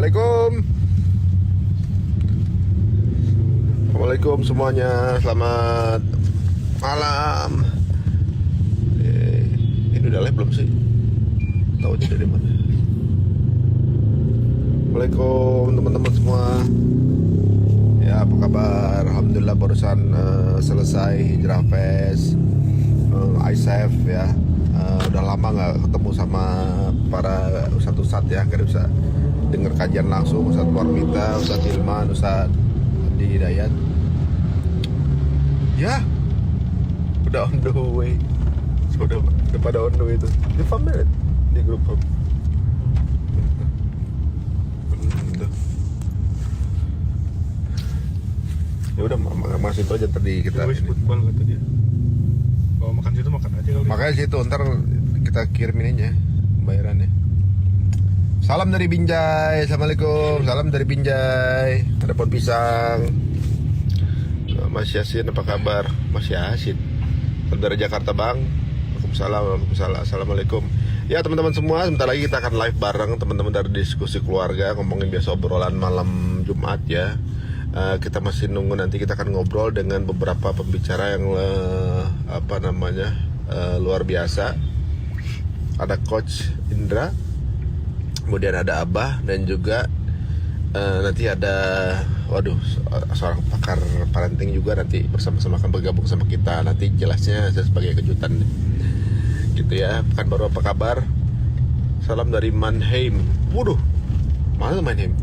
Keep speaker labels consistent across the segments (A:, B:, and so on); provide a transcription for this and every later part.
A: Assalamualaikum. Assalamualaikum semuanya. Selamat malam. Ini udah live belum sih? Tahu aja dari mana. Assalamualaikum teman-teman semua. Ya, apa kabar? Alhamdulillah barusan selesai Hijrah Fest ISAF ya. Udah lama nggak ketemu sama para ustadz-ustadz ya, akhirnya bisa dengar kajian langsung Ustadz Warmita, Ustadz Hilman, Ustadz Abdi Hidayat. Ya, udah on the way. Sudah pada on the way itu. Di familiar di grup home. Ya udah masih itu aja tadi kita.
B: Football kata dia. Kalau makan situ makan aja kali.
A: Makanya situ ntar kita kirimin aja bayarannya. Salam dari Binjai. Assalamualaikum. Salam dari Binjai. Ada pohon pisang. Mas Yasin apa kabar? Mas Yasin dari Jakarta Bang. Waalaikumsalam. Waalaikumsalam. Assalamualaikum. Ya teman-teman semua, sebentar lagi kita akan live bareng teman-teman dari diskusi keluarga, ngomongin biasa obrolan malam Jumat ya. Kita masih nunggu, nanti kita akan ngobrol dengan beberapa pembicara yang luar biasa. Ada Coach Indra, kemudian ada Abah, dan juga nanti ada seorang pakar parenting juga nanti bersama-sama akan bergabung sama kita. Nanti jelasnya saya sebagai kejutan gitu ya. Pekan baru apa kabar? Salam dari Mannheim. Waduh, mana tuh Mannheim?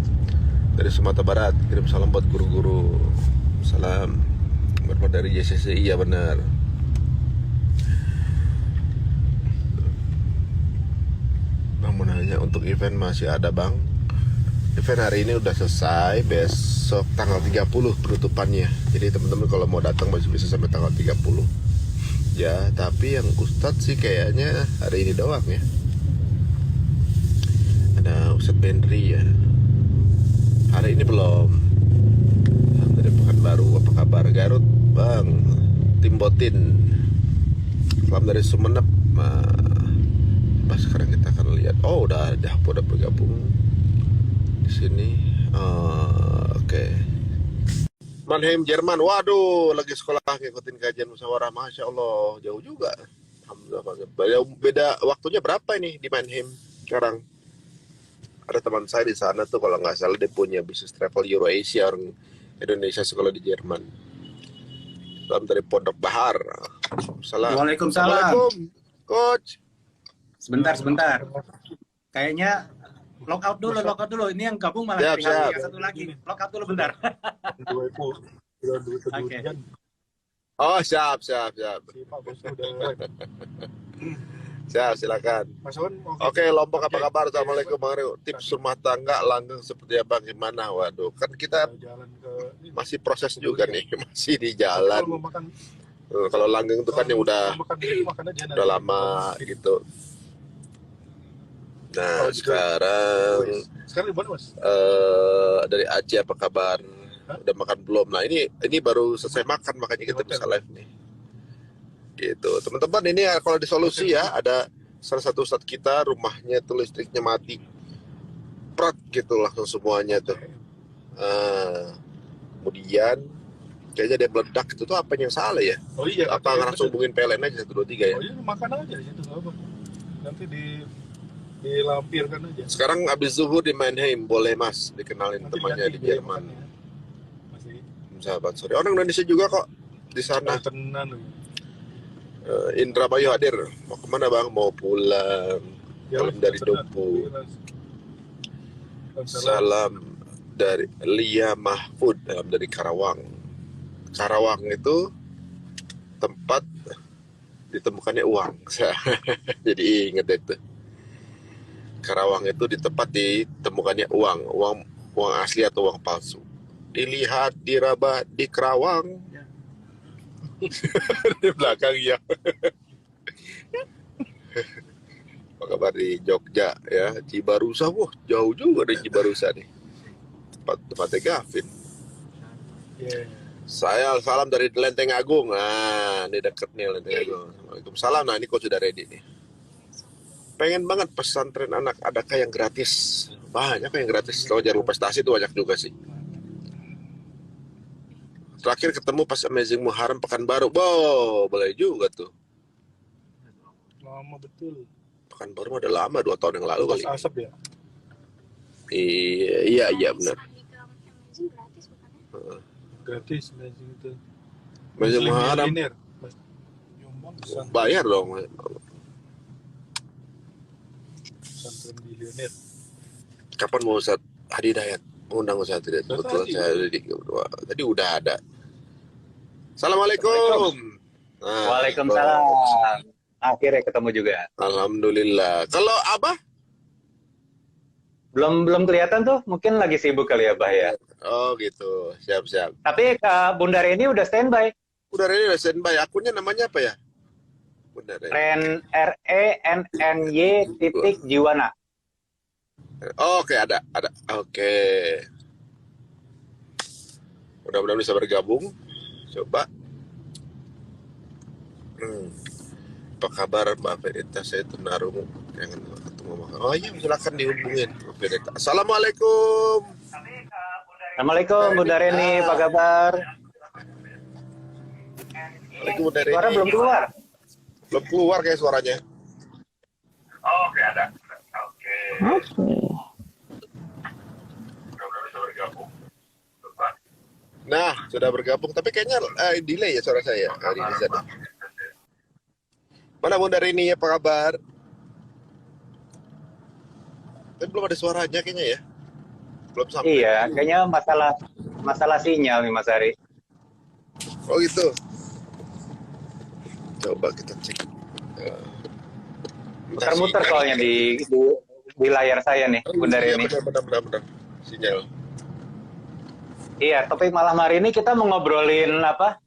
A: Dari Sumatera Barat. Kirim salam buat guru-guru. Salam buat dari JCC. Iya benar. Bang mau nanya, untuk event masih ada Bang? Event hari ini udah selesai, besok tanggal 30 penutupannya. Jadi teman-teman kalau mau datang masih bisa sampai tanggal 30. Ya, tapi yang Ustadz sih kayaknya hari ini doang ya. Ada Ustadz Benri ya. Hari ini belum. Dari Pekanbaru, apa kabar? Garut, Bang. Timbotin. Salam dari Sumenep. Nah, sekarang kita akan lihat. Oh, udah bergabung di sini. Oke. Mannheim, Jerman. Waduh, lagi sekolah ngikutin kajian musyawarah. Masya Allah, jauh juga. Alhamdulillah. Beda waktunya berapa ini di Mannheim sekarang? Ada teman saya di sana tuh, kalau nggak salah dia punya bisnis travel Eurasia, orang Indonesia sekolah di Jerman. Salam dari Pondok Bahar. Salam.
C: Waalaikumsalam.
A: Assalamualaikum, Coach.
C: Sebentar. Kayaknya lockout dulu. Ini yang gabung malah tinggal yang satu lagi. Lockout dulu bentar. Oke.
A: Oh, siap. Siap, silakan. Oke, Lombok apa kabar? Assalamualaikum Bang Rio. Tips rumah tangga langgeng seperti apa, gimana? Waduh, kan kita masih proses juga nih, masih di jalan. Kalau langgeng itu kan yang udah lama gitu. Nah, sekarang
B: di mana, Mas?
A: dari Aceh apa kabar? Udah makan belum? Nah, ini baru selesai makan, makanya kita bisa live nih. Gitu, teman-teman. Ini kalau di Solusi ya, ada salah satu ustadz kita, rumahnya tuh listriknya mati, prat gitu langsung semuanya tuh. Kemudian kayaknya dia meledak, itu tuh apa yang salah ya?
B: Oh iya.
A: Apa langsung hubungin PLN aja 123 ya?
B: Oh iya, makan aja itu apa? Nanti dilampirkan aja.
A: Sekarang abis zuhur di Mannheim, boleh Mas dikenalin nanti temannya di Jerman.
B: Masih
A: Sahabat sore, orang Indonesia juga kok di sana.
B: tenan.
A: Indra Bayu hadir. Mau kemana Bang? Mau pulang. Salam dari Dompu. Salam dari Lia Mahfud. Salam dari Karawang. Karawang itu tempat ditemukannya uang. Jadi inget itu. Karawang itu di tempat ditemukannya uang asli atau uang palsu. Dilihat, diraba di Karawang. Di belakang ya. Apa kabar di Jogja ya? Cibarusa, wah jauh juga dari Cibarusa nih. Tempatnya Gavin. Saya salam dari Lenteng Agung. Nah, ini deket nih Lenteng Agung. Waalaikumsalam. Nah, ini kok sudah ready nih. pengen banget pesantren anak adakah yang gratis? Banyak yang gratis. Kalau jalur prestasi itu banyak juga sih. Terakhir ketemu pas Amazing Muharram Pekanbaru. Wow, boleh juga tuh.
B: Lama betul.
A: Pekanbaru mah udah lama, 2 tahun yang lalu
B: Pas
A: kali.
B: asap ya.
A: Iya benar.
B: Gratis bensin itu.
A: Amazing Muharram
B: Milioner. Nyumbang pesantren
A: bayar dong.
B: milioner.
A: Kapan mau Ustaz Hadi Dayat undang Ustaz Hadi Dayat? Kebetulan saya tadi udah ada. Assalamualaikum. Nah,
C: Waalaikumsalam. Akhirnya ketemu juga.
A: Alhamdulillah. Kalau Abah?
C: Belum kelihatan tuh, mungkin lagi sibuk kali ya, Bah ya.
A: Oh gitu, siap.
C: Tapi Bunda Reni udah standby.
A: Udah ready, udah standby. Akunnya namanya apa ya? Bunda Reni.
C: RENNY.Jiwana.
A: Oh, oke, ada. Oke. Mudah-mudahan bisa bergabung. Coba. Apa kabar Mbak Fedita? Saya tunarungu. Jangan ketemu. Oh iya, silakan dihubungin Mbak Fedita. Assalamualaikum.
C: Assalamualaikum Bunda Reni, apa kabar?
A: Assalamualaikum Bunda Reni.
C: Suara belum keluar.
A: Belum keluar kayak suaranya.
C: Oh, oke ada. Oke.
A: Mudah-mudahan bisa bergabung. Nah, sudah bergabung. Tapi kayaknya delay ya suara saya. Di sana. Mana Bunda Rini, apa kabar? Tapi belum ada suaranya kayaknya ya. Belum sampai.
C: Iya, kayaknya masalah sinyal nih Mas Ari.
A: Oh gitu. Coba kita cek.
C: Muter-muter soalnya di layar saya nih, Bunda Rini.
A: Benar. Sinyal.
C: Iya, topik malam hari ini kita mau ngobrolin apa?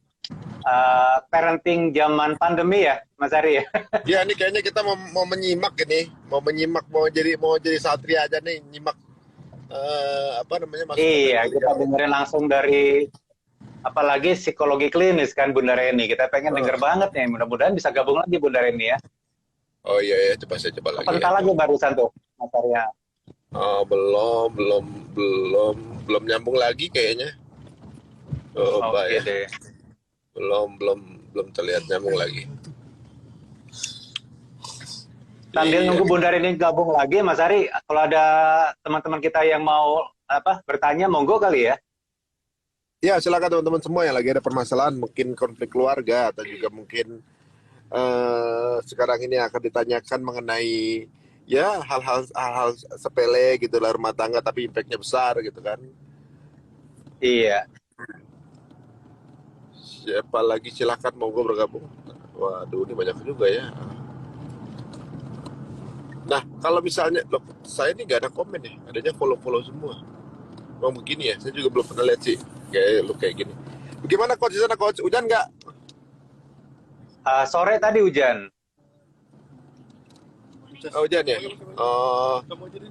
C: Parenting zaman pandemi ya, Mas Ari ya.
A: Ya, ini kayaknya kita mau menyimak ini, mau jadi satria aja nih, nyimak apa namanya masukan.
C: Iya, kita dengerin langsung dari apalagi psikologi klinis kan Bunda Reni. Kita pengen denger banget nih. Mudah-mudahan bisa gabung lagi Bunda Reni ya.
A: Oh iya, saya coba lagi.
C: Bentar lagi barusan tuh, Mas Arya.
A: Oh, belum nyambung lagi kayaknya. Oh,
C: Oke
A: ya.
C: deh.
A: Belum terlihat nyambung lagi.
C: Sambil nunggu Bunda Reni gabung lagi, Mas Ari, kalau ada teman-teman kita yang mau bertanya, monggo kali ya.
A: Ya, silakan teman-teman semua yang lagi ada permasalahan, mungkin konflik keluarga atau juga mungkin sekarang ini akan ditanyakan mengenai ya hal-hal sepele gitu lah rumah tangga tapi impactnya besar gitu kan.
C: Iya.
A: Siapa lagi silakan monggo bergabung. Waduh, ini banyak juga ya. Nah, kalau misalnya loh, saya ini nggak ada komen ya, adanya follow semua. Memang begini ya, saya juga belum pernah lihat sih kayak gini. Bagaimana coach di sana coach? Hujan nggak?
C: Sore tadi hujan.
A: Oh, hujan ya?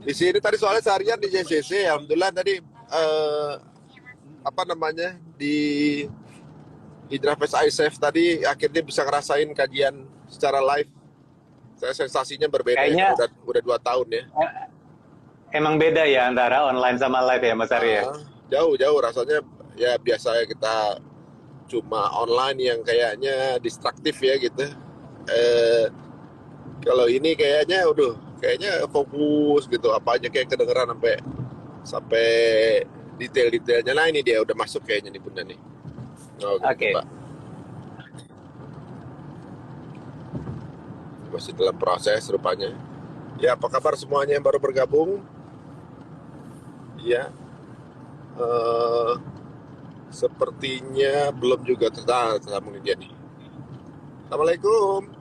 A: Di sini tadi soalnya seharian di JCC, alhamdulillah tadi apa namanya di Hydrafest iSafe tadi akhirnya bisa ngerasain kajian secara live. Saya sensasinya berbeda.
C: Kayaknya
A: ya, udah 2 tahun ya.
C: Emang beda ya antara online sama live ya Mas Ari ya?
A: Jauh rasanya ya biasa kita cuma online yang kayaknya distraktif ya gitu. Kalau ini kayaknya kayaknya fokus gitu, apa aja kayak kedengeran sampai detail-detailnya. Nah, ini dia udah masuk kayaknya nih Bunda nih. Oh, gitu,
C: Oke.
A: Pak. Masih dalam proses rupanya. Ya, apa kabar semuanya yang baru bergabung? Ya. Sepertinya belum juga tersambung dia nih. Assalamualaikum.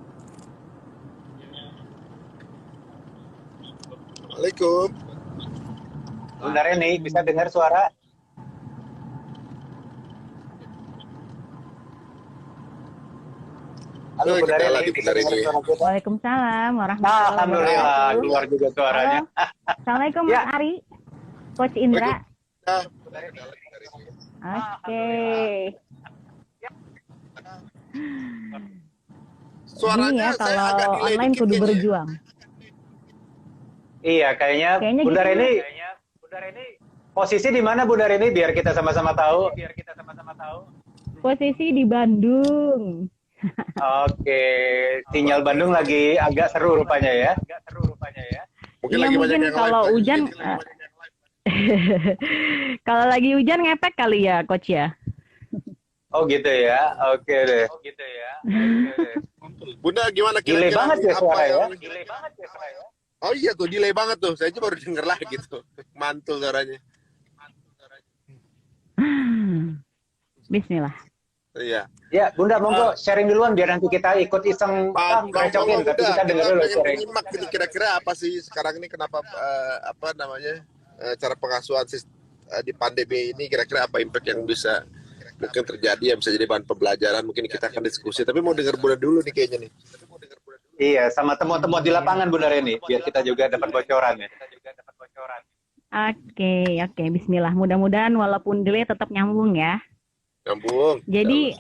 A: Assalamualaikum.
C: Bunda Reni, bisa dengar suara? Halo Bunda
A: Kita
C: Reni,
A: lagi
C: bisa
A: Bunda
C: dengar
A: Reni.
C: suara kita?
D: Waalaikumsalam warahmatullahi
C: Alhamdulillah,
D: wabarakatuh.
C: keluar juga suaranya.
D: Assalamualaikum
C: Ya.
D: Mas Ari, Coach Indra.
A: Ah,
D: Oke. Gini
A: suaranya
D: ya,
A: saya agak
D: kalau
A: delay
D: online
A: dikit
D: kudu
A: kayaknya.
D: berjuang.
C: Iya, kayaknya
D: Kayaknya
C: Bunda
D: gitu.
C: Reni posisi di mana Bunda Reni biar kita sama-sama tahu.
D: Posisi di Bandung.
C: Oke, sinyal Bandung lagi agak seru rupanya ya.
A: Mungkin
D: Iya,
A: lagi banyak
D: mungkin
A: yang
D: kalau
A: live.
D: hujan, kalau lagi hujan ngepek kali ya, Coach ya.
C: Oh gitu ya, oke deh.
B: Mantul.
A: Bunda gimana
C: Delay
A: kira-kira
C: banget ya
A: apa
C: suara ya.
A: yang... Oh iya tuh, delay banget tuh. Saya aja baru denger lagi tuh. Mantul suaranya.
D: Bismillah.
A: Iya.
C: Ya, Bunda monggo sharing duluan biar nanti kita ikut iseng recokin, tapi kita denger dulu
A: pengen
C: sharing.
A: menyimak ini kira-kira apa sih sekarang ini kenapa apa namanya cara pengasuhan di pandemi ini kira-kira apa impact yang bisa mungkin terjadi yang bisa jadi bahan pembelajaran, mungkin kita akan diskusi. Tapi mau denger Bunda dulu nih kayaknya nih.
C: Iya, sama temuan-temuan di lapangan Bunda Reni, biar kita juga dapat bocoran ya.
D: Oke, Bismillah. Mudah-mudahan walaupun delay tetap nyambung ya.
A: Nyambung.
D: Jadi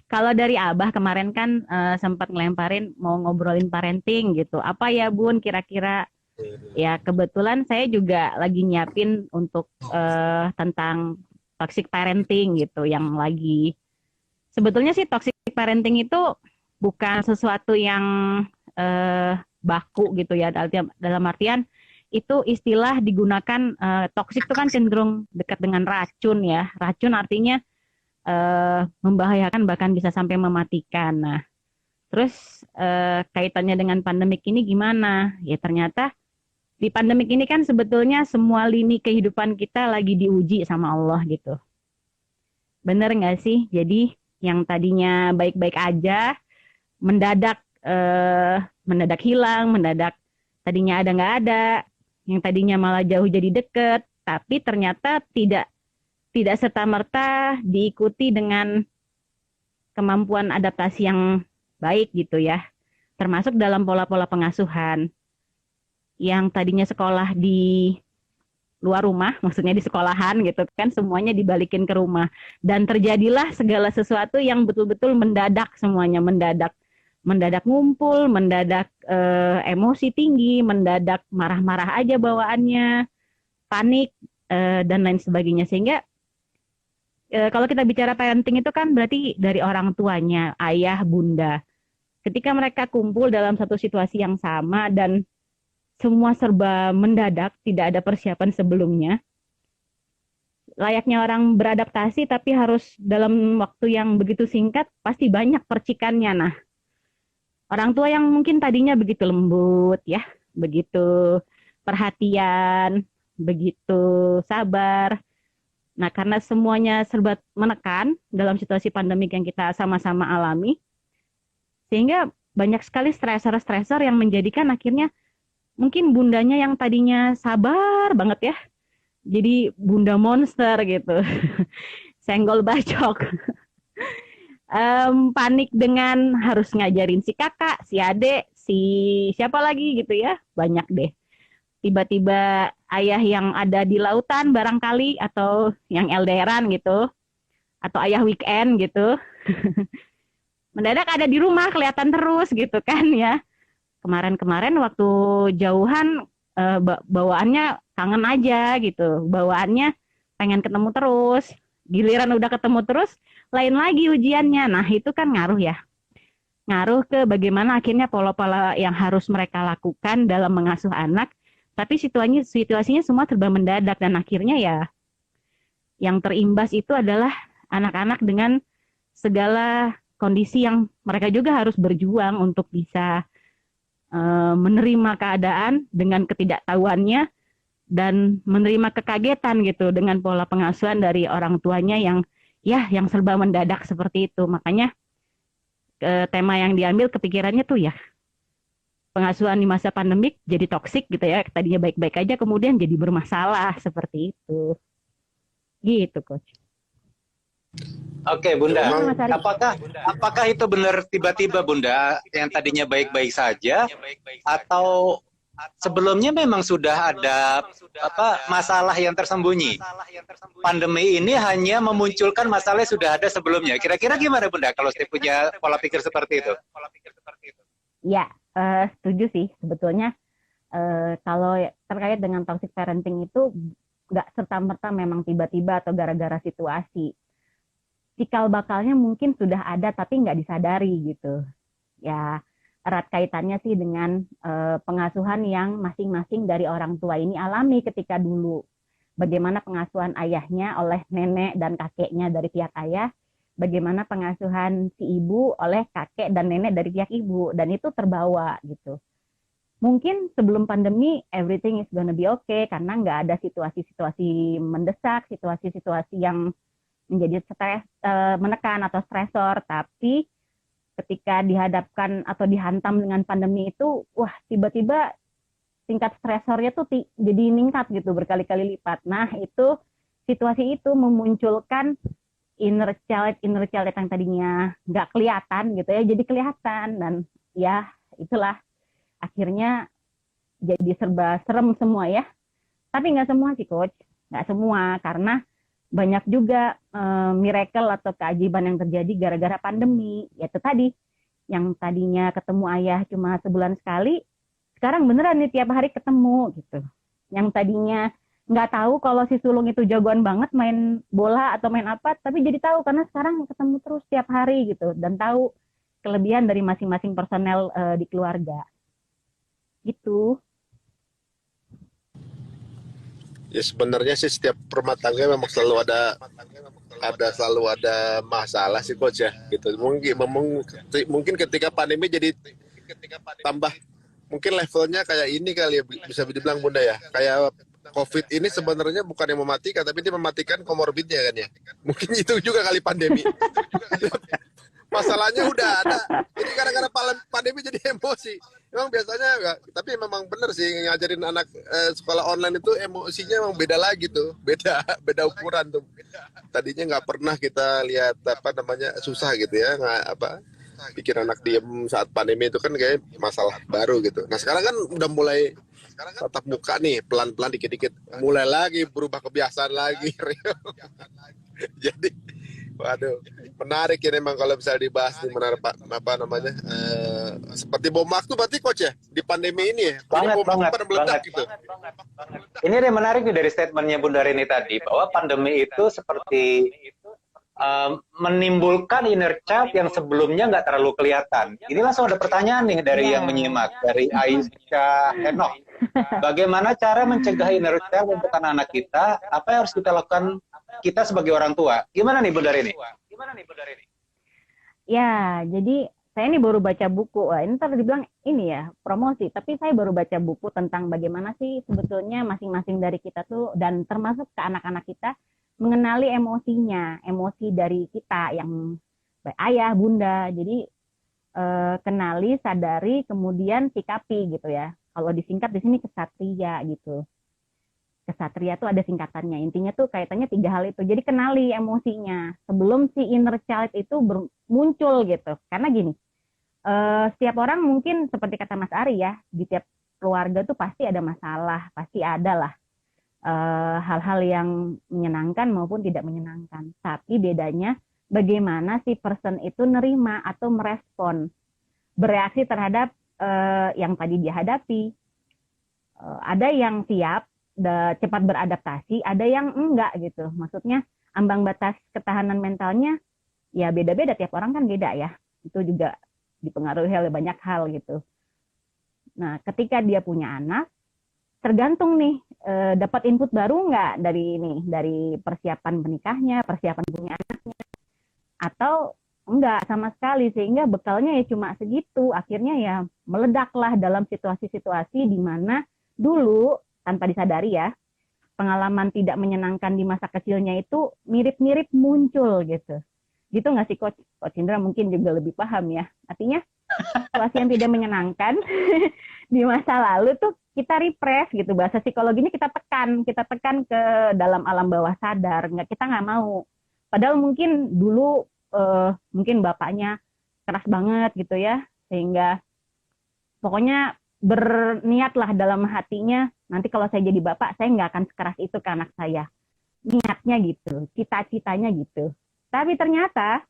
D: kalau dari Abah kemarin kan sempat ngelemparin mau ngobrolin parenting gitu. Apa ya Bun kira-kira? Ya kebetulan saya juga lagi nyiapin untuk tentang toxic parenting gitu yang lagi. Sebetulnya sih toxic parenting itu bukan sesuatu yang baku gitu ya, dalam artian itu istilah digunakan, toksik itu kan cenderung dekat dengan racun ya. Racun artinya membahayakan bahkan bisa sampai mematikan. Nah, terus kaitannya dengan pandemik ini gimana? Ya ternyata di pandemik ini kan sebetulnya semua lini kehidupan kita lagi diuji sama Allah gitu. Bener nggak sih? Jadi yang tadinya baik-baik aja, mendadak hilang, mendadak tadinya ada nggak ada. Yang tadinya malah jauh jadi deket, tapi ternyata tidak serta-merta diikuti dengan kemampuan adaptasi yang baik gitu ya. Termasuk dalam pola-pola pengasuhan. Yang tadinya sekolah di luar rumah, maksudnya di sekolahan gitu kan, semuanya dibalikin ke rumah. Dan terjadilah segala sesuatu yang betul-betul mendadak semuanya, mendadak ngumpul, mendadak emosi tinggi, mendadak marah-marah aja bawaannya, panik, dan lain sebagainya. Sehingga kalau kita bicara parenting itu kan berarti dari orang tuanya, ayah, bunda. Ketika mereka kumpul dalam satu situasi yang sama dan semua serba mendadak, tidak ada persiapan sebelumnya, layaknya orang beradaptasi tapi harus dalam waktu yang begitu singkat, pasti banyak percikannya. Nah, orang tua yang mungkin tadinya begitu lembut ya, begitu perhatian, begitu sabar. Nah, karena semuanya serba menekan dalam situasi pandemik yang kita sama-sama alami, sehingga banyak sekali stresor-stresor yang menjadikan akhirnya mungkin bundanya yang tadinya sabar banget ya, jadi bunda monster gitu, senggol bacok. Panik dengan harus ngajarin si kakak, si adik, si siapa lagi gitu ya, banyak deh. Tiba-tiba ayah yang ada di lautan barangkali, atau yang LDRan gitu, atau ayah weekend gitu, mendadak ada di rumah kelihatan terus gitu kan ya. Kemarin-kemarin waktu jauhan bawaannya kangen aja gitu, bawaannya pengen ketemu terus. Giliran udah ketemu terus, lain lagi ujiannya. Nah, itu kan ngaruh ya. Ngaruh ke bagaimana akhirnya pola-pola yang harus mereka lakukan dalam mengasuh anak. Tapi situasinya semua serba mendadak. Dan akhirnya ya, yang terimbas itu adalah anak-anak dengan segala kondisi yang mereka juga harus berjuang untuk bisa menerima keadaan dengan ketidaktahuannya, dan menerima kekagetan gitu dengan pola pengasuhan dari orang tuanya yang serba mendadak seperti itu. Makanya tema yang diambil kepikirannya tuh ya, pengasuhan di masa pandemik jadi toksik gitu ya. Tadinya baik-baik aja kemudian jadi bermasalah seperti itu. Gitu, Coach.
C: Oke, Bunda.
D: Mas Ari.
C: Apakah itu benar tiba-tiba Bunda yang tadinya baik-baik saja, atau sebelumnya memang sudah ada masalah yang tersembunyi? Pandemi ini hanya memunculkan masalah yang sudah ada sebelumnya. Kira-kira gimana Bunda kalau saya punya pola pikir seperti itu?
D: Ya, setuju sih sebetulnya. Kalau terkait dengan toxic parenting itu nggak serta-merta memang tiba-tiba atau gara-gara situasi. Cikal bakalnya mungkin sudah ada tapi nggak disadari gitu. Ya, erat kaitannya sih dengan pengasuhan yang masing-masing dari orang tua ini alami ketika dulu. Bagaimana pengasuhan ayahnya oleh nenek dan kakeknya dari pihak ayah, bagaimana pengasuhan si ibu oleh kakek dan nenek dari pihak ibu, dan itu terbawa gitu. Mungkin sebelum pandemi everything is gonna be okay karena nggak ada situasi-situasi mendesak, situasi-situasi yang menjadi stres, menekan atau stresor, tapi ketika dihadapkan atau dihantam dengan pandemi itu, wah tiba-tiba tingkat stresornya tuh jadi meningkat gitu berkali-kali lipat. Nah itu situasi itu memunculkan inner child yang tadinya nggak kelihatan gitu ya, jadi kelihatan dan ya itulah akhirnya jadi serba serem semua ya. Tapi nggak semua sih coach, nggak semua karena banyak juga miracle atau keajaiban yang terjadi gara-gara pandemi. Yaitu tadi, yang tadinya ketemu ayah cuma sebulan sekali, sekarang beneran nih tiap hari ketemu gitu. Yang tadinya nggak tahu kalau si sulung itu jagoan banget main bola atau main apa, tapi jadi tahu karena sekarang ketemu terus tiap hari gitu dan tahu kelebihan dari masing-masing personel di keluarga. Gitu.
A: Ya sebenarnya sih setiap rumah tangga memang selalu ada masalah sih coach ya gitu. Mungkin ketika pandemi jadi tambah, mungkin levelnya kayak ini kali ya, bisa dibilang Bunda ya. Kayak COVID ini sebenarnya bukan yang mematikan, tapi dia mematikan komorbidnya kan ya. Mungkin itu juga kali pandemi. Masalahnya udah ada. Jadi kadang-kadang pandemi jadi emosi. Memang biasanya enggak, tapi memang benar sih ngajarin anak sekolah online itu emosinya memang beda lagi tuh. Beda ukuran tuh. Tadinya nggak pernah kita lihat susah gitu ya, bikin anak diem saat pandemi itu kan kayak masalah baru gitu. Nah sekarang kan udah mulai tatap muka nih, pelan-pelan dikit-dikit mulai lagi berubah kebiasaan lagi. Jadi waduh, menarik ya memang kalau misalnya dibahas nih, menarik Pak, seperti bom waktu berarti coach ya di pandemi ini ya.
C: Banget,
A: Bom waktu
C: banget,
A: pada meledak
C: banget,
A: gitu.
C: Ini yang menarik nih dari statementnya Bunda Rini tadi, bahwa pandemi itu seperti menimbulkan inner child yang sebelumnya nggak terlalu kelihatan. Ini langsung ada pertanyaan nih dari yang menyimak, dari Aisyah Enoch. Bagaimana cara mencegah inner child untuk anak-anak kita? Apa yang harus kita lakukan kita sebagai orang tua? Gimana nih Bunda Rini?
D: Ya, jadi saya ini baru baca buku. Wah, ini tadi dibilang ini ya, promosi. Tapi saya baru baca buku tentang bagaimana sih sebetulnya masing-masing dari kita tuh, dan termasuk ke anak-anak kita, mengenali emosinya. Emosi dari kita yang ayah, bunda. Jadi kenali, sadari, kemudian sikapi gitu ya. Kalau disingkat di sini kesatria gitu. Kesatria tuh ada singkatannya. Intinya tuh kaitannya 3 hal itu. Jadi kenali emosinya sebelum si inner child itu muncul gitu. Karena gini, setiap orang mungkin seperti kata Mas Ari ya, di tiap keluarga tuh pasti ada masalah, pasti ada lah hal-hal yang menyenangkan maupun tidak menyenangkan. Tapi bedanya bagaimana si person itu nerima atau merespon, bereaksi terhadap yang tadi dia hadapi. Ada yang siap, cepat beradaptasi, ada yang enggak gitu. Maksudnya ambang batas ketahanan mentalnya ya beda-beda, tiap orang kan beda ya. Itu juga dipengaruhi oleh banyak hal gitu. Nah, ketika dia punya anak, tergantung nih dapat input baru enggak dari persiapan menikahnya, persiapan punya anaknya, atau enggak sama sekali, sehingga bekalnya ya cuma segitu. Akhirnya ya meledaklah dalam situasi-situasi di mana dulu tanpa disadari ya, pengalaman tidak menyenangkan di masa kecilnya itu mirip-mirip muncul gitu. Gitu nggak sih Coach? Coach Indra mungkin juga lebih paham ya. Artinya situasi yang tidak menyenangkan di masa lalu tuh kita repress gitu. Bahasa psikologinya kita tekan ke dalam alam bawah sadar. Kita nggak mau. Padahal mungkin dulu mungkin bapaknya keras banget gitu ya, sehingga pokoknya berniatlah dalam hatinya, nanti kalau saya jadi bapak, saya nggak akan sekeras itu ke anak saya. Niatnya gitu, cita-citanya gitu. Tapi ternyata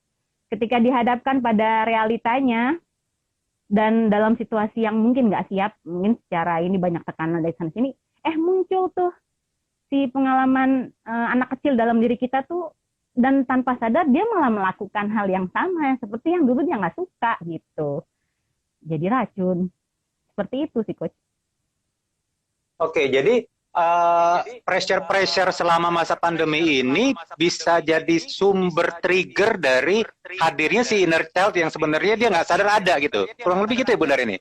D: ketika dihadapkan pada realitanya, Dan dalam situasi yang mungkin nggak siap, mungkin secara ini banyak tekanan dari sana sini, muncul tuh si pengalaman anak kecil dalam diri kita tuh, dan tanpa sadar dia malah melakukan hal yang sama seperti yang dulu dia nggak suka gitu. Jadi racun. Seperti itu sih, Coach.
C: Oke, jadi pressure-pressure selama masa pandemi ini bisa jadi sumber trigger dari hadirnya si inner child yang sebenarnya dia nggak sadar ada gitu. Kurang lebih gitu ya Bunda Rini?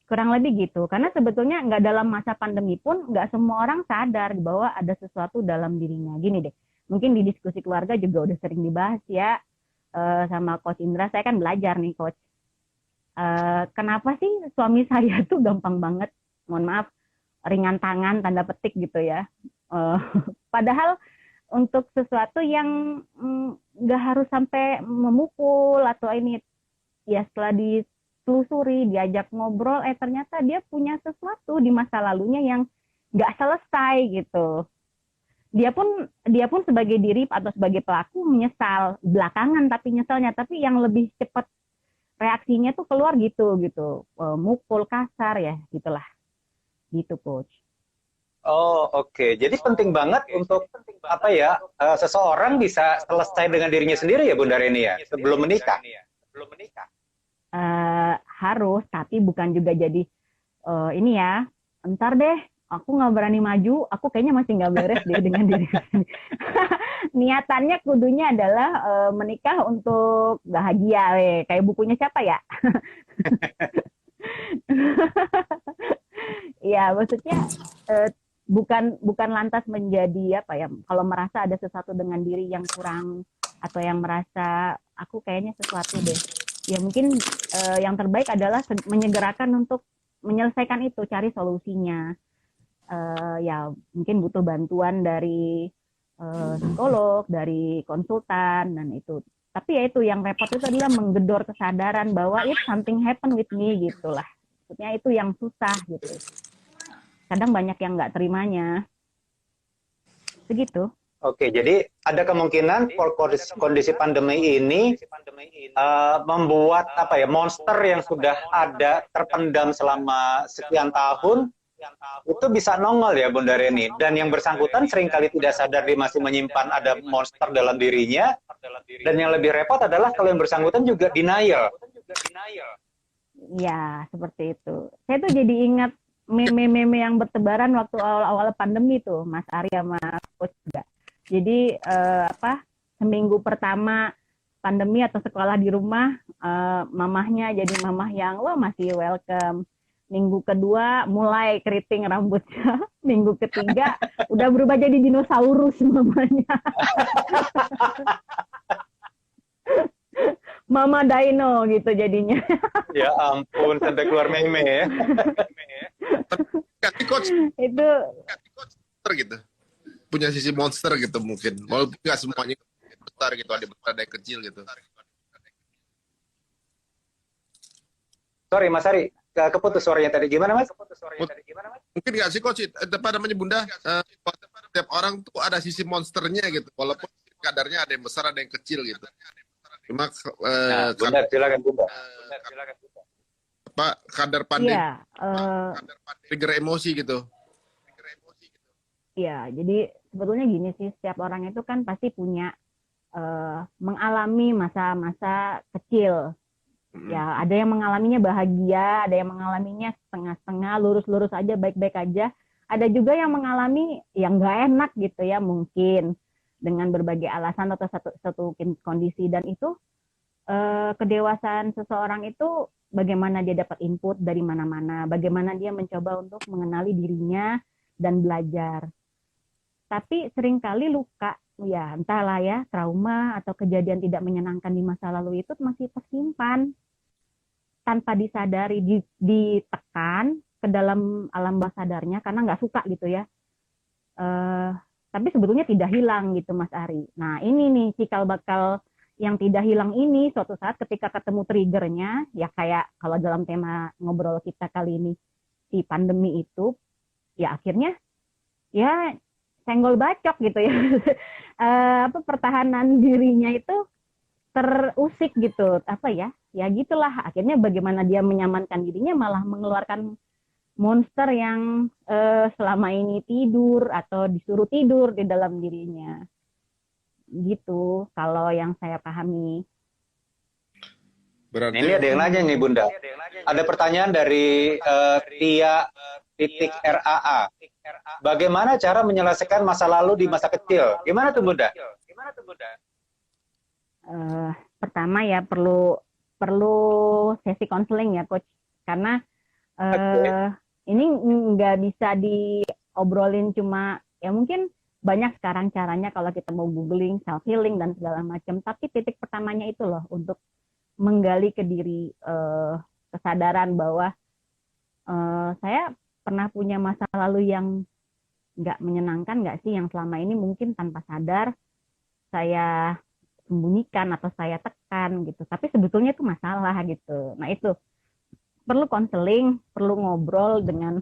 D: Kurang lebih gitu. Karena sebetulnya nggak dalam masa pandemi pun nggak semua orang sadar bahwa ada sesuatu dalam dirinya. Gini deh, mungkin di diskusi keluarga juga udah sering dibahas ya sama Coach Indra. Saya kan belajar nih, Coach. Kenapa sih suami saya tuh gampang banget, mohon maaf, ringan tangan tanda petik gitu ya. Padahal untuk sesuatu yang nggak harus sampai memukul atau ini, ya setelah ditelusuri, diajak ngobrol, ternyata dia punya sesuatu di masa lalunya yang nggak selesai gitu. Dia pun sebagai diri atau sebagai pelaku menyesal belakangan, tapi nyesalnya tapi yang lebih cepat reaksinya tuh keluar gitu, mukul kasar ya gitulah. Gitu, Coach.
C: Oh, oke. Jadi penting banget untuk apa ya, seseorang bisa selesai dengan dirinya sendiri ya Bunda Reni ya, sebelum menikah.
D: Harus, tapi bukan juga jadi ini ya, ntar deh, aku nggak berani maju, aku kayaknya masih nggak beres deh dengan diri sendiri. Niatannya kudunya adalah menikah untuk bahagia, kayak bukunya siapa ya? Ya, maksudnya bukan lantas menjadi apa ya, kalau merasa ada sesuatu dengan diri yang kurang atau yang merasa aku kayaknya sesuatu deh. Ya mungkin yang terbaik adalah menyegerakan untuk menyelesaikan itu, cari solusinya. Ya mungkin butuh bantuan dari psikolog, dari konsultan dan itu. Tapi ya itu yang repot itu adalah menggedor kesadaran bahwa if something happen with me gitulah. Maksudnya itu yang susah gitu. Kadang banyak yang nggak terimanya. Begitu.
C: Oke, jadi ada kemungkinan kondisi pandemi ini membuat apa ya, monster yang sudah ada terpendam selama sekian tahun itu bisa nongol ya Bunda Reni. Dan yang bersangkutan seringkali tidak sadar dia masih menyimpan ada monster dalam dirinya. Dan yang lebih repot adalah kalau yang bersangkutan juga denial.
D: Ya, seperti itu. Saya tuh jadi ingat meme-meme yang bertebaran waktu awal-awal pandemi tuh, Mas Arya sama Coach juga. Jadi seminggu pertama pandemi atau sekolah di rumah, mamahnya jadi mamah yang masih welcome. Minggu kedua mulai keriting rambutnya. Minggu ketiga udah berubah jadi dinosaurus mamanya. Mama Dino gitu jadinya.
C: Ya ampun, sampai keluar meme ya.
A: Tapi Coach
D: Itu
A: monster gitu, punya sisi monster gitu mungkin. Walaupun nggak semuanya besar gitu, ada besar ada yang kecil gitu.
C: Sorry Mas Ari, keputus suaranya tadi. Gimana Mas?
A: Mungkin nggak sih Coach, apa namanya Bunda, setiap orang tuh ada sisi monsternya gitu, walaupun kadarnya ada yang besar ada yang kecil gitu. Cuma
C: Bunda, silakan Bunda.
A: Kadar pandai,
D: iya,
A: trigger emosi gitu.
D: iya, jadi sebetulnya gini sih, setiap orang itu kan pasti punya mengalami masa-masa kecil. Ya, ada yang mengalaminya bahagia, ada yang mengalaminya setengah-setengah, lurus-lurus aja, baik-baik aja. Ada juga yang mengalami yang nggak enak gitu ya, mungkin dengan berbagai alasan atau satu kondisi. Dan itu kedewasaan seseorang itu bagaimana dia dapat input dari mana-mana, bagaimana dia mencoba untuk mengenali dirinya dan belajar. Tapi seringkali luka, ya entahlah ya, trauma atau kejadian tidak menyenangkan di masa lalu itu masih tersimpan tanpa disadari, ditekan ke dalam alam bawah sadarnya karena nggak suka gitu ya. Tapi sebetulnya tidak hilang gitu Mas Ari. Nah ini nih cikal bakal yang tidak hilang ini, suatu saat ketika ketemu triggernya, ya kayak kalau dalam tema ngobrol kita kali ini si pandemi itu, ya akhirnya ya senggol bacok gitu ya. Pertahanan dirinya itu terusik gitu, apa ya, ya gitulah. Akhirnya bagaimana dia menyamankan dirinya malah mengeluarkan monster yang selama ini tidur atau disuruh tidur di dalam dirinya. Gitu kalau yang saya pahami.
A: Berarti
C: Ini ada yang nanya nih Bunda. Ada pertanyaan dari Tia titik RAA. Bagaimana cara menyelesaikan masa lalu di masa kecil? Gimana tuh Bunda?
D: Pertama ya perlu sesi konseling ya Coach, karena ini nggak bisa diobrolin cuma ya, mungkin banyak sekarang caranya kalau kita mau googling self healing dan segala macam, tapi titik pertamanya itu loh untuk menggali ke diri, kesadaran bahwa saya pernah punya masa lalu yang nggak menyenangkan nggak sih, yang selama ini mungkin tanpa sadar saya sembunyikan atau saya tekan gitu, tapi sebetulnya itu masalah gitu. Nah itu perlu konseling, perlu ngobrol dengan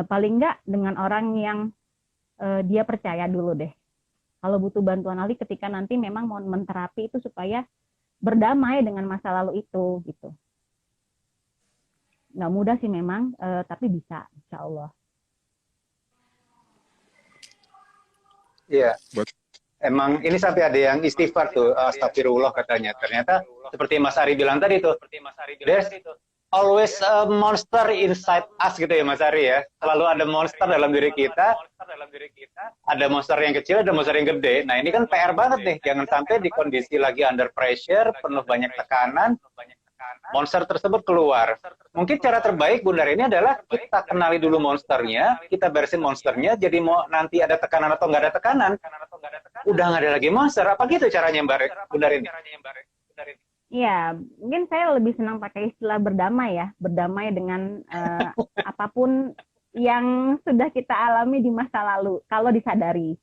D: paling nggak dengan orang yang dia percaya dulu deh. Kalau butuh bantuan ahli ketika nanti memang mau menterapi itu supaya berdamai dengan masa lalu itu gitu. Nggak mudah sih memang, tapi bisa, insya Allah.
C: Iya. Emang ini sampai ada yang istighfar tuh, astagfirullah katanya. Ternyata seperti Mas Ari bilang tadi tuh, there's always a monster inside us gitu ya Mas Ari ya. Selalu ada monster dalam diri kita. Ada monster yang kecil, ada monster yang gede. Nah ini kan PR banget nih. Jangan sampai di kondisi lagi under pressure, penuh banyak tekanan, monster tersebut keluar. Mungkin cara terbaik Bunda ini adalah kita kenali dulu monsternya, kita beresin monsternya, jadi mau nanti ada tekanan atau nggak ada tekanan, udah nggak ada lagi monster. Apa gitu caranya Bunda ini?
D: Iya, mungkin saya lebih senang pakai istilah berdamai ya, berdamai dengan apapun yang sudah kita alami di masa lalu, kalau disadari.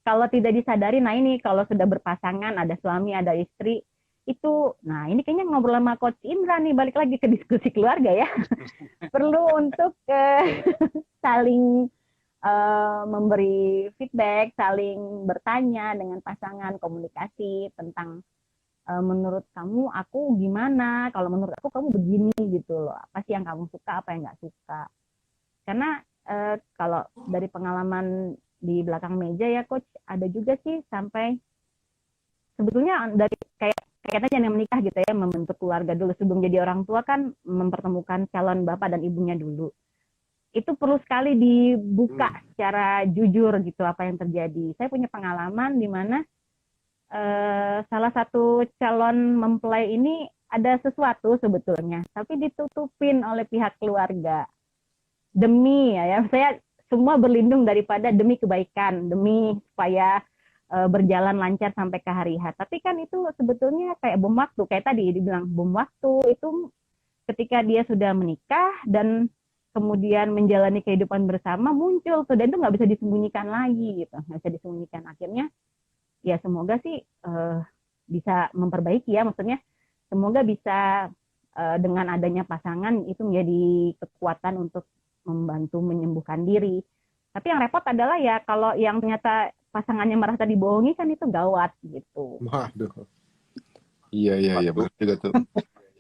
D: Kalau tidak disadari, nah ini kalau sudah berpasangan, ada suami, ada istri, itu, nah ini kayaknya ngobrol sama Coach Indra nih, balik lagi ke diskusi keluarga ya. Perlu untuk saling memberi feedback, saling bertanya dengan pasangan, komunikasi tentang menurut kamu aku gimana, kalau menurut aku kamu begini gitu loh, apa sih yang kamu suka, apa yang nggak suka. Karena kalau dari pengalaman di belakang meja ya Coach, ada juga sih sampai sebetulnya dari kayak tadi yang menikah gitu ya, membentuk keluarga dulu sebelum jadi orang tua kan mempertemukan calon bapak dan ibunya dulu. Itu perlu sekali dibuka secara jujur gitu apa yang terjadi. Saya punya pengalaman di mana salah satu calon mempelai ini ada sesuatu sebetulnya, tapi ditutupin oleh pihak keluarga. Demi ya, saya semua berlindung daripada demi kebaikan, demi supaya berjalan lancar sampai ke hari H. Tapi kan itu sebetulnya kayak bom waktu, kayak tadi dibilang bom waktu itu ketika dia sudah menikah dan kemudian menjalani kehidupan bersama muncul tuh, dan itu nggak bisa disembunyikan lagi gitu, nggak bisa disembunyikan. Akhirnya ya semoga sih bisa memperbaiki ya, maksudnya semoga bisa dengan adanya pasangan itu menjadi kekuatan untuk membantu menyembuhkan diri. Tapi yang repot adalah ya kalau yang ternyata pasangannya merasa dibohongi kan itu gawat gitu.
A: waduh. Iya benar juga tuh.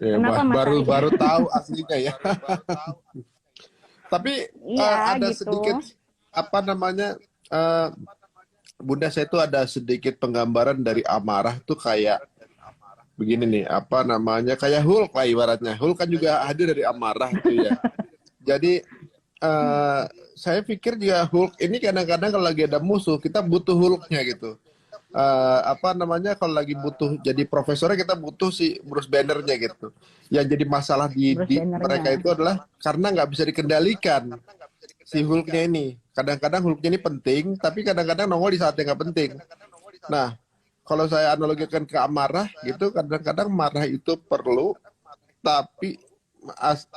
A: Ya,
D: Kenapa,
A: baru tahu aslinya ya. Tapi
D: Iya
A: ada
D: gitu.
A: sedikit apa namanya, Bunda, saya tuh ada sedikit penggambaran dari amarah tuh kayak begini nih, apa namanya, kayak Hulk lah ibaratnya. Hulk kan juga hadir dari amarah tuh ya. Jadi saya pikir juga Hulk ini kadang-kadang kalau lagi ada musuh kita butuh Hulknya gitu. Apa namanya, kalau lagi butuh jadi profesornya kita butuh si Bruce Banner-nya gitu. Yang jadi masalah di mereka itu adalah karena nggak bisa dikendalikan si Hulk-nya ini. Kadang-kadang Hulk-nya ini penting, tapi kadang-kadang nongol di saat yang nggak penting. Nah, kalau saya analogikan ke amarah gitu, kadang-kadang marah itu perlu, tapi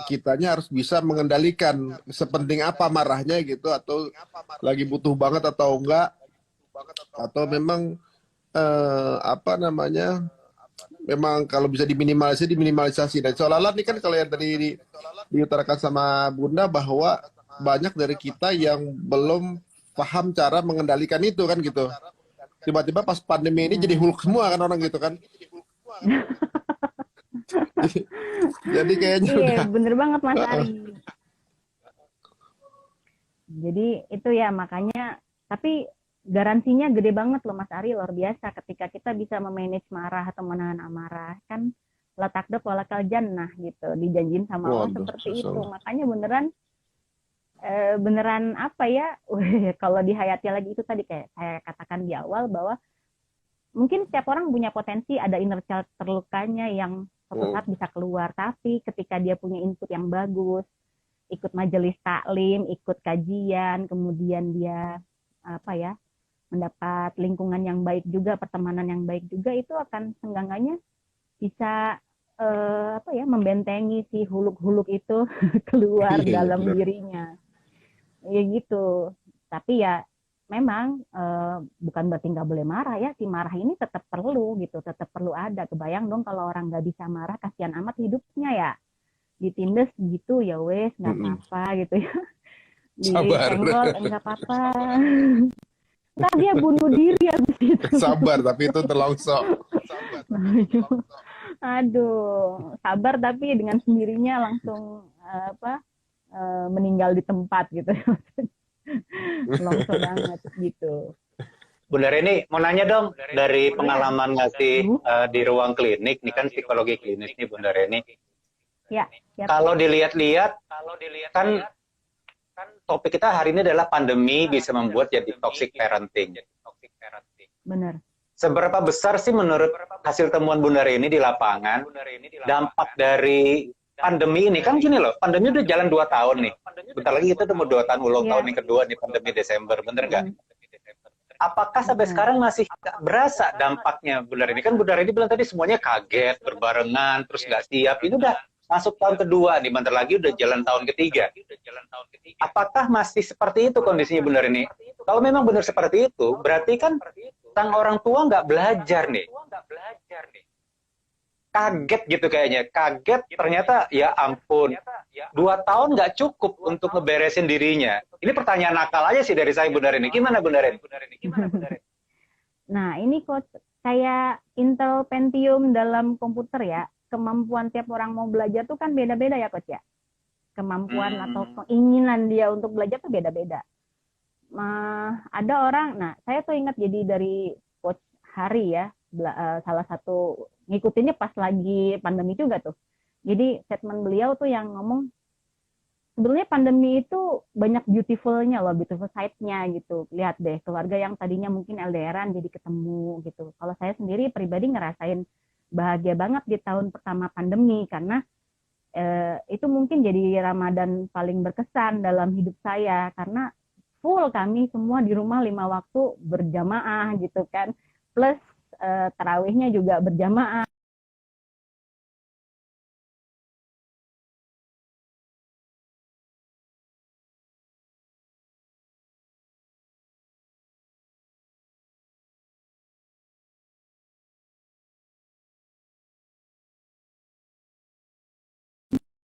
A: kitanya harus bisa mengendalikan sepenting apa marahnya gitu, atau lagi butuh banget atau enggak, atau memang apa namanya, memang kalau bisa diminimalisasi. Dan seolah-olah ini kan kalau yang tadi diutarakan sama Bunda bahwa banyak dari kita yang belum paham cara mengendalikan itu kan gitu. Tiba-tiba pas pandemi ini jadi Hulk semua kan orang gitu kan. Jadi kayaknya
D: Iya,
A: udah.
D: bener banget Mas Ari. Jadi itu ya makanya, tapi garansinya gede banget loh Mas Ari, luar biasa ketika kita bisa memanage marah atau menahan amarah. Kan letak dep walakal jannah gitu, dijanjin sama Allah
A: Waduh,
D: seperti itu.
A: susah.
D: Makanya beneran apa ya, kalau dihayati lagi itu tadi kayak saya katakan di awal bahwa mungkin setiap orang punya potensi ada inner child terlukanya yang suatu saat bisa keluar, tapi ketika dia punya input yang bagus, ikut majelis taklim, ikut kajian, kemudian dia apa ya, mendapat lingkungan yang baik juga, pertemanan yang baik juga, itu akan senggangannya bisa apa ya, membentengi si huluk-huluk itu keluar
A: Iya,
D: dalam
A: benar.
D: dirinya. Ya gitu. Tapi ya memang bukan berarti nggak boleh marah ya, si marah ini tetap perlu gitu, tetap perlu ada. Kebayang dong kalau orang nggak bisa marah, kasihan amat hidupnya ya, ditindes gitu ya wes nggak apa-apa gitu ya,
A: Sabar.
D: disenggol nggak apa-apa, ntar dia bunuh diri abis itu.
A: Sabar, tapi itu terlongsok.
D: Aduh, sabar tapi dengan sendirinya langsung meninggal di tempat gitu. Longsor banget gitu.
C: Bunda Reni, mau nanya dong, dari pengalaman ngasih di ruang klinik, ini kan psikologi klinis nih Bunda Reni.
D: Ya, ya.
C: Kalau dilihat-lihat, kan topik kita hari ini adalah pandemi bisa membuat jadi toxic parenting.
D: Benar.
C: Seberapa besar sih menurut hasil temuan Bunda Reni di lapangan, dampak dari pandemi ini? Kan gini loh, pandemi udah jalan 2 tahun nih. Bentar lagi kita udah mau 2 tahun ulang tahun yang kedua nih, pandemi Desember, bener nggak? Apakah sampai sekarang masih berasa dampaknya Bunda Reni? Kan Bunda Reni bilang tadi semuanya kaget, berbarengan, terus nggak siap. Ini udah masuk tahun kedua, nih bentar lagi udah jalan tahun ketiga. Apakah masih seperti itu kondisinya Bunda Reni? Kalau memang benar seperti itu, berarti kan sang orang tua nggak belajar nih. Kaget gitu kayaknya. Kaget ternyata ya ampun. 2 tahun nggak cukup untuk ngeberesin dirinya. Ini pertanyaan nakal aja sih dari saya Bunda Reni. Gimana Bunda Reni?
D: Nah ini kok kayak Intel Pentium dalam komputer ya. Kemampuan tiap orang mau belajar tuh kan beda-beda ya Coach ya. Kemampuan atau keinginan dia untuk belajar tuh beda-beda. Ada orang, nah saya tuh ingat jadi dari Coach Hari ya, salah satu ngikutinnya pas lagi pandemi juga tuh. Jadi statement beliau tuh yang ngomong, sebenarnya pandemi itu banyak beautiful-nya loh, beautiful side-nya gitu. Lihat deh, keluarga yang tadinya mungkin LDR-an jadi ketemu gitu. Kalau saya sendiri pribadi ngerasain bahagia banget di tahun pertama pandemi, karena itu mungkin jadi Ramadan paling berkesan dalam hidup saya, karena full kami semua di rumah 5 waktu berjamaah gitu kan, plus tarawihnya juga berjamaah.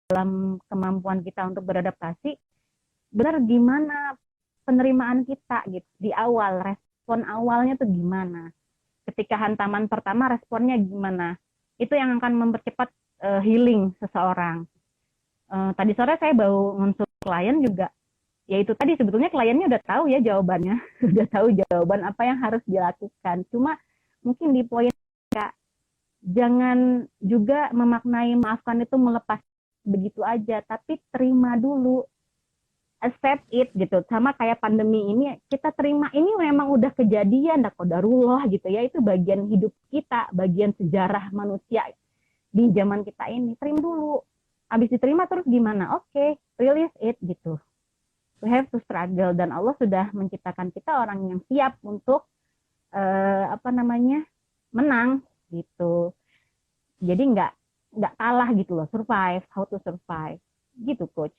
D: Dalam kemampuan kita untuk beradaptasi, benar gimana penerimaan kita gitu di awal, respon awalnya tuh gimana, ketika hantaman pertama responnya gimana, itu yang akan mempercepat healing seseorang. Tadi sore saya baru ngonsul klien juga, yaitu tadi sebetulnya kliennya udah tahu ya jawabannya, udah tahu jawaban apa yang harus dilakukan, cuma mungkin di poin jangan juga memaknai maafkan itu melepas begitu aja, tapi terima dulu, accept it gitu. Sama kayak pandemi ini, kita terima ini memang udah kejadian, dah qadarullah gitu ya, itu bagian hidup kita, bagian sejarah manusia di zaman kita ini. Terima dulu, habis diterima terus gimana? Oke, release it gitu. We have to struggle, dan Allah sudah menciptakan kita orang yang siap untuk menang gitu. Jadi nggak kalah gitu loh, survive, how to survive gitu Coach.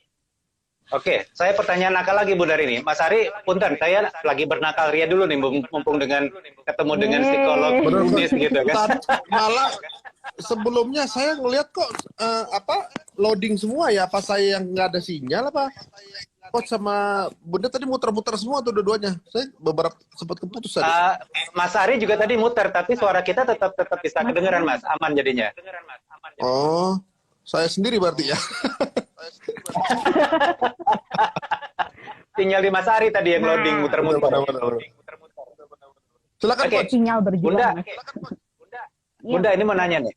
C: Oke, saya pertanyaan nakal lagi Bunda Rini. Mas Ari, punten, saya lagi bernakal ria dulu nih, mumpung dengan ketemu dengan psikolog klinis gitu kan.
A: Malah sebelumnya saya ngeliat kok loading semua ya, apa saya yang nggak ada sinyal apa? Coach sama Bunda tadi muter-muter semua tuh dua-duanya. Saya beberapa sempat keputus tadi.
C: Mas Ari juga tadi muter, tapi suara kita tetap bisa kedengeran, Mas. Aman jadinya.
A: Oh, saya sendiri berarti ya.
C: Tinggal di Mas Ari tadi yang loading muter-muter.
A: Benar. Silakan
C: Oke.
A: Coach.
D: Sinyal berjuang.
C: Bunda,
D: Mas.
C: Bunda ini mau nanya nih.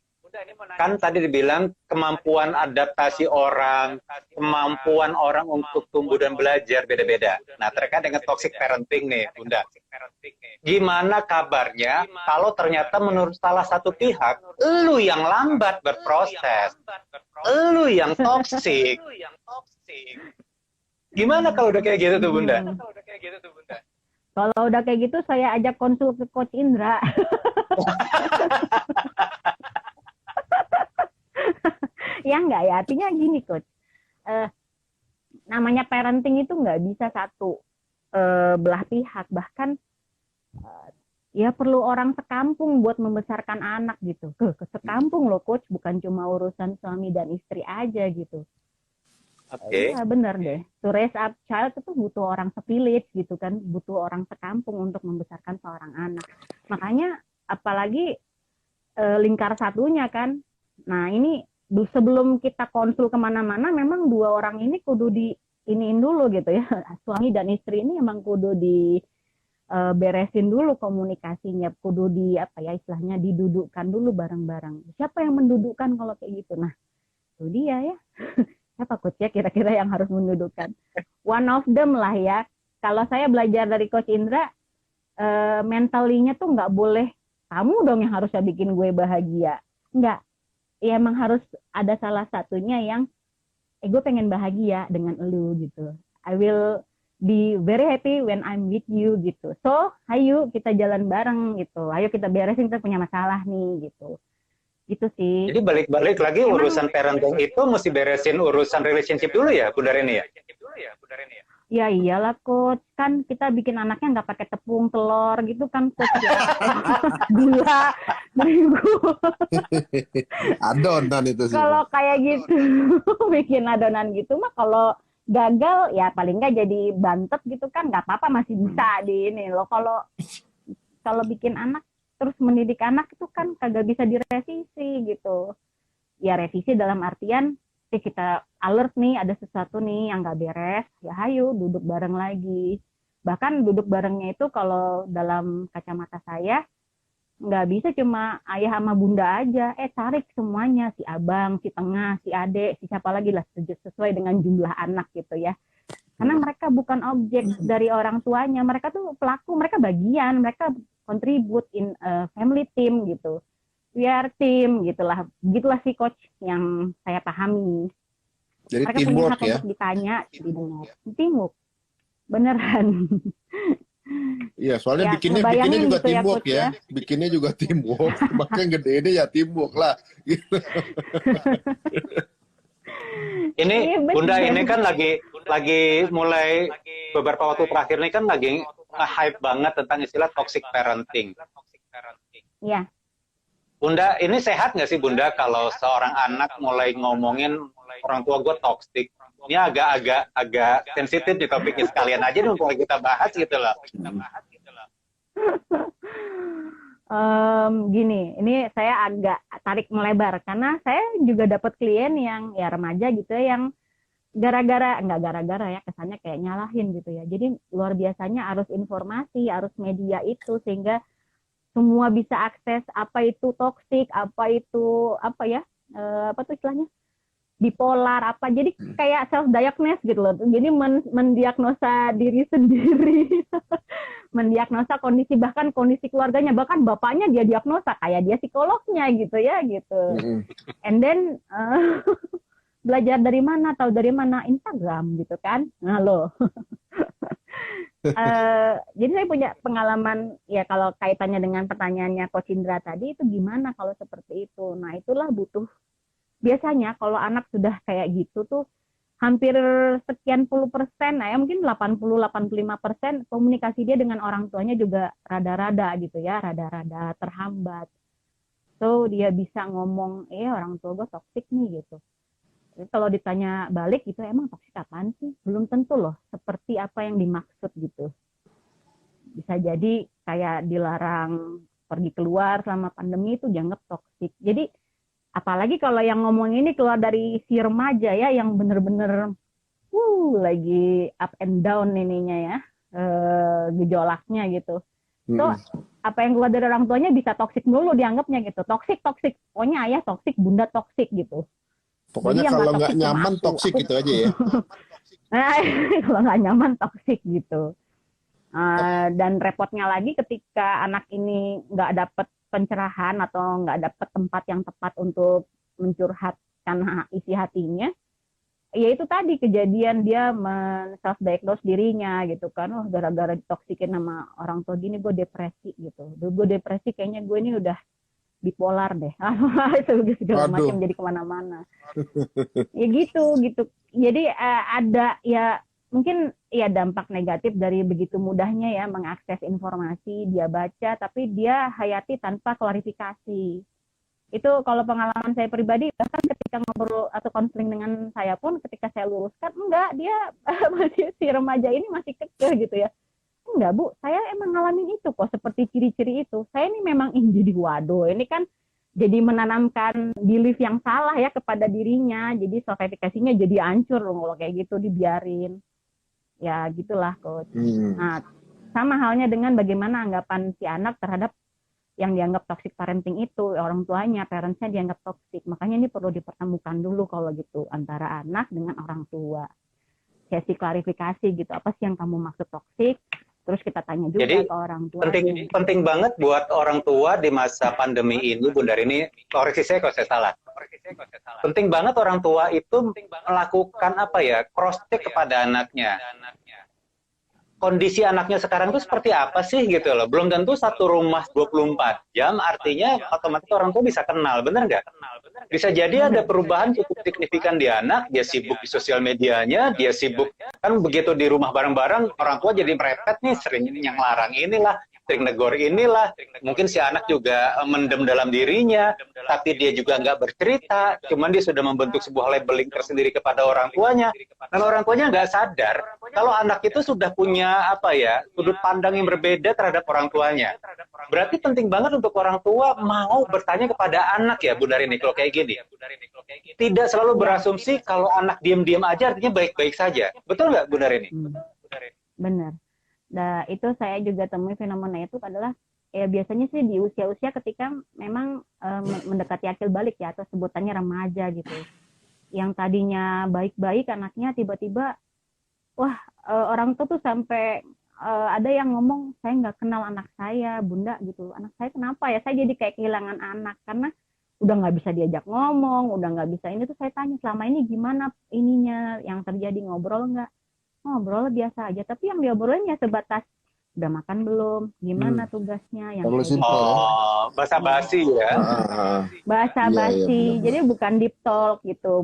C: Kan tadi dibilang kemampuan adaptasi orang, kemampuan orang untuk tumbuh dan belajar beda-beda. Nah, terkait dengan toxic parenting nih, Bunda. Gimana kabarnya kalau ternyata menurut salah satu pihak, lu yang lambat berproses, lu yang toxic. Gimana kalau udah kayak gitu tuh, Bunda?
D: Kalau udah kayak gitu, saya ajak konsul ke Coach Indra. Ya enggak ya, artinya gini Coach. Namanya parenting itu nggak bisa satu belah pihak, bahkan ya perlu orang sekampung buat membesarkan anak gitu. Ke sekampung loh Coach, bukan cuma urusan suami dan istri aja gitu.
C: Oke.
D: Iya benar deh. To raise up child itu butuh orang sevillage gitu kan, butuh orang sekampung untuk membesarkan seorang anak. Makanya apalagi lingkar satunya kan. Nah ini sebelum kita konsul kemana-mana, memang dua orang ini kudu iniin dulu gitu ya. Suami dan istri ini emang kudu beresin dulu komunikasinya, kudu istilahnya didudukkan dulu bareng-bareng. Siapa yang mendudukkan kalau kayak gitu? Nah, itu dia ya. Siapa Coach ya kira-kira yang harus mendudukkan? One of them lah ya. Kalau saya belajar dari Coach Indra, mentalinya tuh nggak boleh kamu dong yang harusnya bikin gue bahagia. Nggak. Ya emang harus ada salah satunya yang gue pengen bahagia dengan elu gitu. I will be very happy when I'm with you gitu. So, ayo kita jalan bareng gitu. Ayo kita beresin, kita punya masalah nih gitu. Gitu sih.
C: Jadi balik-balik lagi urusan parenting itu mesti beresin urusan relationship dulu ya, Bunda Reni ya?
D: Ya iyalah Coach, kan kita bikin anaknya nggak pakai tepung, telur gitu kan Coach ya. Gula, berigu.
A: Adonan itu sih.
D: Kalau kayak gitu, bikin adonan gitu mah kalau gagal ya paling nggak jadi bantet gitu kan nggak apa-apa, masih bisa di ini loh. Kalau bikin anak terus mendidik anak itu kan kagak bisa direvisi gitu. Ya revisi dalam artian kita alert nih ada sesuatu nih yang nggak beres, ya hayu duduk bareng lagi. Bahkan duduk barengnya itu kalau dalam kacamata saya nggak bisa cuma ayah sama bunda aja, tarik semuanya, si abang, si tengah, si adik, si siapa lagi lah, sesuai dengan jumlah anak gitu ya. Karena mereka bukan objek dari orang tuanya, mereka tuh pelaku, mereka bagian, mereka contribute in a family team gitu. We are team gitulah si Coach yang saya pahami.
A: Jadi
D: Mereka punya
A: teamwork
D: hak
A: ya.
D: untuk ditanya, didengar. Teamwork, beneran.
A: Iya, soalnya
D: Ya,
A: bikinnya
D: ngebayangin
A: juga
D: gitu ya,
A: teamwork
D: Coach,
A: ya.
D: ya.
A: Bikinnya juga teamwork. Makanya gede-gede ya teamwork lah.
C: Ini
D: Iya, bener.
C: Bunda ini kan lagi mulai beberapa waktu terakhir ini kan lagi nge-hype banget tentang istilah toxic parenting.
D: Ya,
C: Bunda, ini sehat nggak sih Bunda kalau seorang anak mulai ngomongin orang tua gue toxic? Ini agak sensitif di topiknya, sekalian aja dong kalau kita bahas gitu loh.
D: Gini, ini saya agak tarik melebar karena saya juga dapat klien yang ya remaja gitu ya, yang nggak gara-gara ya, kesannya kayak nyalahin gitu ya. Jadi luar biasanya arus informasi, arus media itu sehingga semua bisa akses apa itu toksik, apa itu apa tuh istilahnya bipolar apa. Jadi kayak self diagnose gitu loh. Jadi mendiagnosa diri sendiri, mendiagnosa kondisi, bahkan kondisi keluarganya, bahkan bapaknya dia diagnosa kayak dia psikolognya gitu ya gitu. And then belajar dari mana, tahu dari mana, Instagram gitu kan. Nah loh. Jadi saya punya pengalaman ya, kalau kaitannya dengan pertanyaannya Coach Indra tadi, itu gimana kalau seperti itu. Nah itulah butuh, biasanya kalau anak sudah kayak gitu tuh hampir sekian puluh persen, nah ya mungkin 80-85% komunikasi dia dengan orang tuanya juga rada-rada gitu ya, rada-rada terhambat. So dia bisa ngomong, orang tua gue toksik nih gitu. Jadi kalau ditanya balik gitu, emang toksik apaan sih? Belum tentu loh seperti apa yang dimaksud gitu. Bisa jadi kayak dilarang pergi keluar selama pandemi itu dianggap toksik. Jadi apalagi kalau yang ngomong ini keluar dari si remaja ya, yang bener-bener lagi up and down ininya ya, gejolaknya gitu. So, apa yang keluar dari orang tuanya bisa toksik dulu dianggapnya gitu. Toksik. Pokoknya ayah toksik, bunda toksik gitu.
A: Pokoknya
D: Jadi yang
A: kalau
D: nggak
A: nggak
D: toksik cuma
A: nyaman
D: aku.
A: toksik gitu aja ya.
D: Nah, kalau nggak nyaman toksik gitu. Dan repotnya lagi ketika anak ini nggak dapet pencerahan atau nggak dapet tempat yang tepat untuk mencurhatkan isi hatinya, ya itu tadi kejadian dia self-diagnose dirinya gitu kan. Oh, gara-gara ditoksikin sama orang tua gini gue depresi gitu. Gue depresi, kayaknya gue ini udah bipolar deh. Segala macam, jadi kemana-mana. Ya gitu. Jadi ada ya mungkin ya dampak negatif dari begitu mudahnya ya mengakses informasi, dia baca tapi dia hayati tanpa klarifikasi. Itu kalau pengalaman saya pribadi, bahkan ketika ngobrol atau konseling dengan saya pun ketika saya luruskan, enggak, dia masih si remaja ini masih kecil gitu ya. Enggak Bu, saya emang ngalamin itu kok, seperti ciri-ciri itu. Saya ini memang jadi waduh, ini kan jadi menanamkan belief yang salah ya kepada dirinya. Jadi self-efficacy-nya jadi hancur loh kalau kayak gitu dibiarin. Ya gitulah Coach. Nah, sama halnya dengan bagaimana anggapan si anak terhadap yang dianggap toxic parenting itu, orang tuanya, parentsnya dianggap toxic. Makanya ini perlu dipertemukan dulu kalau gitu antara anak dengan orang tua. Sesi klarifikasi gitu, apa sih yang kamu maksud toxic? Terus kita tanya juga
C: Jadi,
D: ke orang tua.
C: penting banget buat orang tua di masa pandemi ini, Bunda Rini, koreksi saya kalau saya salah. Penting banget orang tua itu melakukan apa ya, cross check kepada anaknya. Kondisi anaknya sekarang itu seperti apa sih gitu loh. Belum tentu satu rumah 24 jam, artinya otomatis orang tua bisa kenal, bener nggak? Bisa jadi ada perubahan cukup signifikan di anak, dia sibuk di sosial medianya, dia sibuk, kan begitu di rumah bareng-bareng, orang tua jadi merepet nih, sering yang larang inilah, sering negor inilah, mungkin si anak juga mendem dalam dirinya, tapi dia juga nggak bercerita, cuman dia sudah membentuk sebuah labeling tersendiri kepada orang tuanya, dan orang tuanya nggak sadar kalau anak itu sudah punya apa ya, sudut pandang yang berbeda terhadap orang tuanya. Berarti penting banget untuk orang tua mau bertanya kepada anak ya, Bunda Rini, kalau kayak gini. Tidak selalu berasumsi kalau anak diam-diam aja artinya baik-baik saja. Betul nggak, Bunda Rini?
D: Benar. Nah, itu saya juga temui fenomena itu adalah ya biasanya sih di usia-usia ketika memang mendekati akil balik ya, atau sebutannya remaja gitu. Yang tadinya baik-baik anaknya tiba-tiba orang tua tuh sampai ada yang ngomong, saya nggak kenal anak saya, Bunda gitu. Anak saya kenapa ya? Saya jadi kayak kehilangan anak karena udah nggak bisa diajak ngomong, udah nggak bisa ini. Tuh saya tanya, selama ini gimana ininya yang terjadi, ngobrol nggak? Ngobrol biasa aja, tapi yang diobrolin ya sebatas udah makan belum, gimana tugasnya, yang kayak gitu.
C: Basa-basi ya.
D: Basa-basi. Jadi bukan deep talk gitu,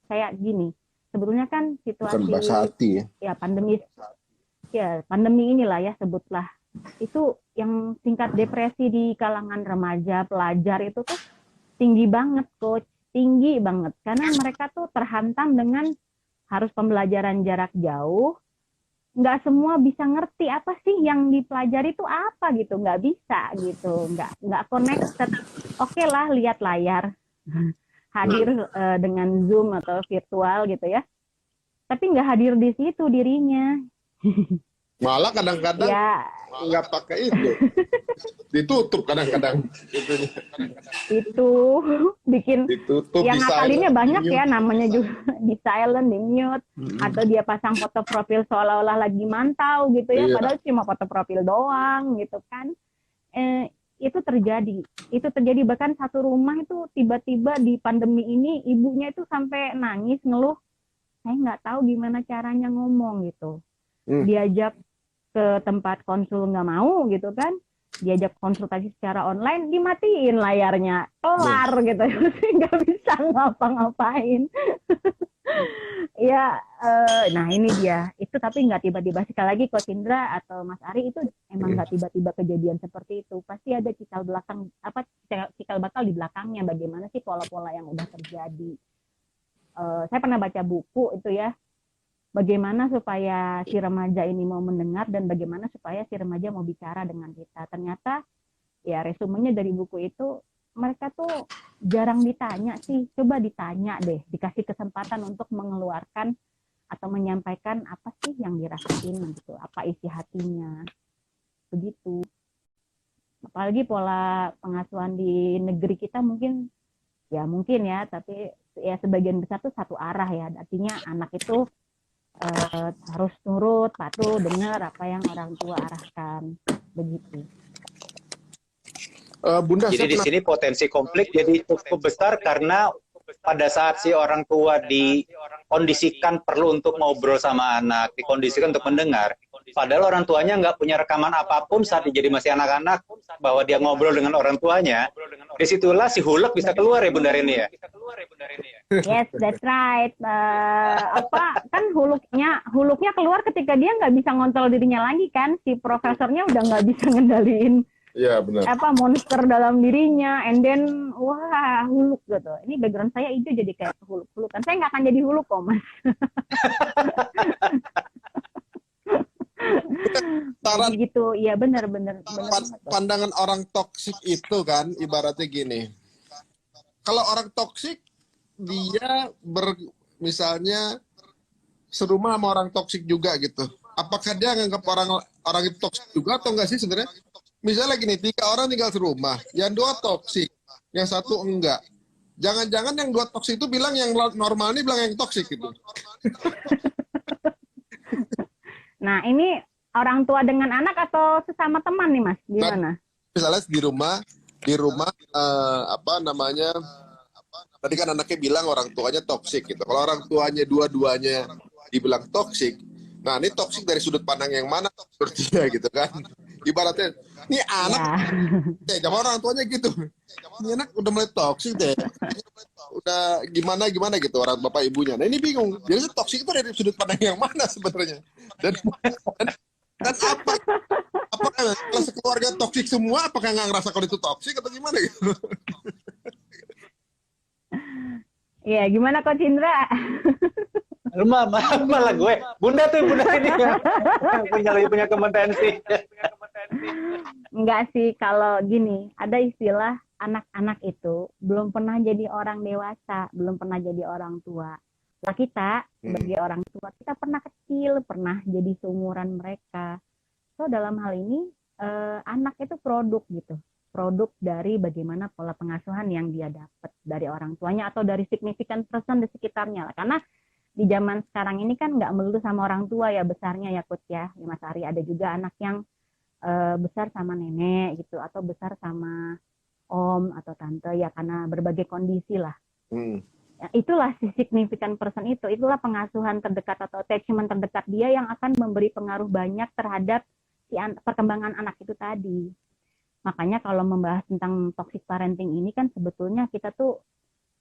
D: saya gini. Sebetulnya kan situasi
A: bukan bahasa hati
D: ya pandemi inilah ya sebutlah, itu yang tingkat depresi di kalangan remaja pelajar itu tuh tinggi banget Coach, tinggi banget karena mereka tuh terhantam dengan harus pembelajaran jarak jauh, nggak semua bisa ngerti apa sih yang dipelajari itu apa gitu, nggak bisa gitu, nggak connected. Oke lah lihat layar hadir dengan Zoom atau virtual gitu ya, tapi nggak hadir di situ dirinya.
A: Malah kadang-kadang nggak pakai itu, ditutup kadang-kadang
D: itu bikin
A: ditutup,
D: yang ngakalinnya banyak ya, namanya juga di silent, di mute, atau dia pasang foto profil seolah-olah lagi mantau gitu ya, padahal cuma foto profil doang gitu kan. Itu terjadi bahkan satu rumah itu tiba-tiba di pandemi ini ibunya itu sampai nangis ngeluh, saya nggak tahu gimana caranya ngomong gitu. Diajak ke tempat konsul nggak mau gitu kan, diajak konsultasi secara online dimatiin layarnya, kelar gitu, nggak bisa ngapa-ngapain. Ya, nah ini dia. Itu tapi nggak tiba-tiba. Sekali lagi Coach Indra atau Mas Ari itu emang nggak tiba-tiba kejadian seperti itu. Pasti ada cikal belakang, apa cikal bakal di belakangnya. Bagaimana sih pola-pola yang udah terjadi. Saya pernah baca buku itu ya. Bagaimana supaya si remaja ini mau mendengar dan bagaimana supaya si remaja mau bicara dengan kita. Ternyata ya resumenya dari buku itu mereka tuh jarang ditanya sih. Coba ditanya deh, dikasih kesempatan untuk mengeluarkan atau menyampaikan apa sih yang dirasain gitu, apa isi hatinya. Begitu. Apalagi pola pengasuhan di negeri kita mungkin ya, tapi ya sebagian besar tuh satu arah ya. Artinya anak itu harus nurut, patuh, dengar apa yang orang tua arahkan. Begitu.
B: Bunda,
C: Jadi di sini potensi konflik jadi cukup besar karena pada saat si orang tua dikondisikan perlu untuk ngobrol sama anak, dikondisikan untuk mendengar, padahal orang tuanya nggak punya rekaman apapun saat dia jadi masih anak-anak bahwa dia ngobrol dengan orang tuanya, disitulah si hulek bisa keluar ya Bunda Rini ya?
D: Yes, that's right. Kan huluknya keluar ketika dia nggak bisa ngontrol dirinya lagi kan, si profesornya udah nggak bisa ngendaliin
B: Iya benar.
D: monster dalam dirinya, and then wah huluk gitu. Ini background saya hijau jadi kayak huluk-hulukan. Saya nggak akan jadi huluk kok mas.
B: Saran
D: Gitu, iya benar.
B: pandangan orang toksik itu kan ibaratnya gini. Kalau orang toksik dia misalnya serumah sama orang toksik juga gitu. Apakah dia nganggap orang itu toksik juga atau enggak sih sebenarnya? Misalnya gini, 3 orang tinggal serumah, yang 2 toksik, yang 1 enggak. Jangan-jangan yang 2 toksik itu bilang yang normal ini bilang yang toksik gitu.
D: Nah ini orang tua dengan anak atau sesama teman nih mas? Gimana?
B: Misalnya di rumah apa namanya? Tadi kan anaknya bilang orang tuanya toksik gitu. Kalau orang tuanya dua-duanya dibilang toksik, nah ini toksik dari sudut pandang yang mana sepertinya gitu kan? Ibaratnya, ini anak, sama orang tuanya gitu. Ini anak udah mulai toksik deh. Udah gimana gitu orang bapak ibunya. Nah ini bingung. Jadi toksik itu dari sudut pandang yang mana sebenarnya? Dan apakah kalau sekeluarga toksik semua, apakah nggak ngerasa kalau itu toksik atau gimana gitu?
D: Iya, gimana Coach Indra?
C: Malah gue, Bunda ini yang punya kompetensi.
D: Enggak sih, kalau gini, ada istilah anak-anak itu belum pernah jadi orang dewasa, belum pernah jadi orang tua. Nah, kita sebagai orang tua, kita pernah kecil, pernah jadi seumuran mereka. So, dalam hal ini, anak itu produk gitu. Produk dari bagaimana pola pengasuhan yang dia dapat dari orang tuanya atau dari significant person di sekitarnya. Karena di zaman sekarang ini kan nggak melulu sama orang tua ya besarnya ya Coach ya, Mas Ari. Ada juga anak yang besar sama nenek gitu atau besar sama om atau tante ya karena berbagai kondisi lah. Ya, itulah si significant person itulah pengasuhan terdekat atau attachment terdekat dia yang akan memberi pengaruh banyak terhadap si perkembangan anak itu tadi. Makanya kalau membahas tentang toxic parenting ini kan sebetulnya kita tuh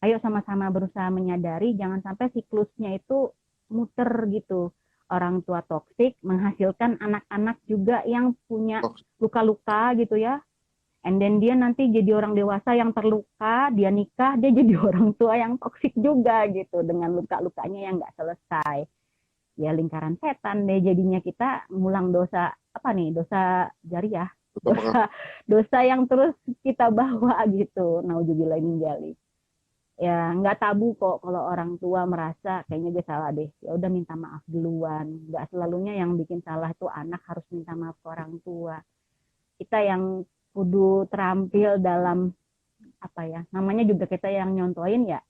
D: ayo sama-sama berusaha menyadari jangan sampai siklusnya itu muter gitu. Orang tua toksik menghasilkan anak-anak juga yang punya luka-luka gitu ya. And then dia nanti jadi orang dewasa yang terluka, dia nikah, dia jadi orang tua yang toksik juga gitu dengan luka-lukanya yang nggak selesai. Ya lingkaran setan deh jadinya kita ngulang dosa dosa jariah. Dosa yang terus kita bawa gitu. Nauzubillah min dzalik. Ya nggak tabu kok kalau orang tua merasa kayaknya gue salah deh, ya udah minta maaf duluan. Nggak selalunya yang bikin salah itu anak harus minta maaf ke orang tua. Kita yang kudu terampil dalam namanya juga kita yang nyontoin ya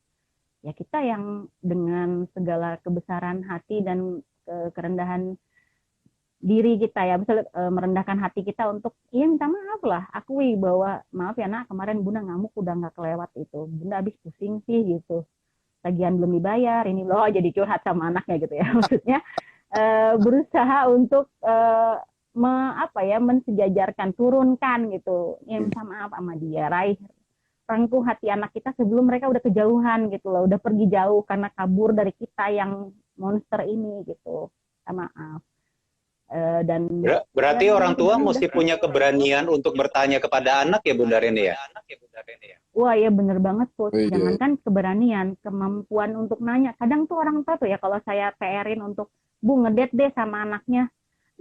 D: kita yang dengan segala kebesaran hati dan kerendahan diri kita ya, misalnya merendahkan hati kita untuk minta maaf lah, akui bahwa maaf ya nak kemarin bunda ngamuk udah nggak kelewat itu, bunda habis pusing sih gitu, tagihan belum dibayar ini loh, jadi curhat sama anaknya gitu ya. Maksudnya berusaha untuk mensejajarkan, turunkan gitu, ya minta maaf sama dia, raih rangkuh hati anak kita sebelum mereka udah kejauhan gitu loh, udah pergi jauh karena kabur dari kita yang monster ini gitu. Minta maaf. Dan
C: Berarti
D: ya,
C: orang tua
D: udah.
C: mesti punya keberanian untuk bertanya kepada anak ya Bunda Rini ya?
D: Wah ya bener banget Coach.
B: Oh, iya.
D: Jangankan keberanian, kemampuan untuk nanya. Kadang tuh orang tua tuh ya kalau saya PR-in untuk Bu ngedate deh sama anaknya.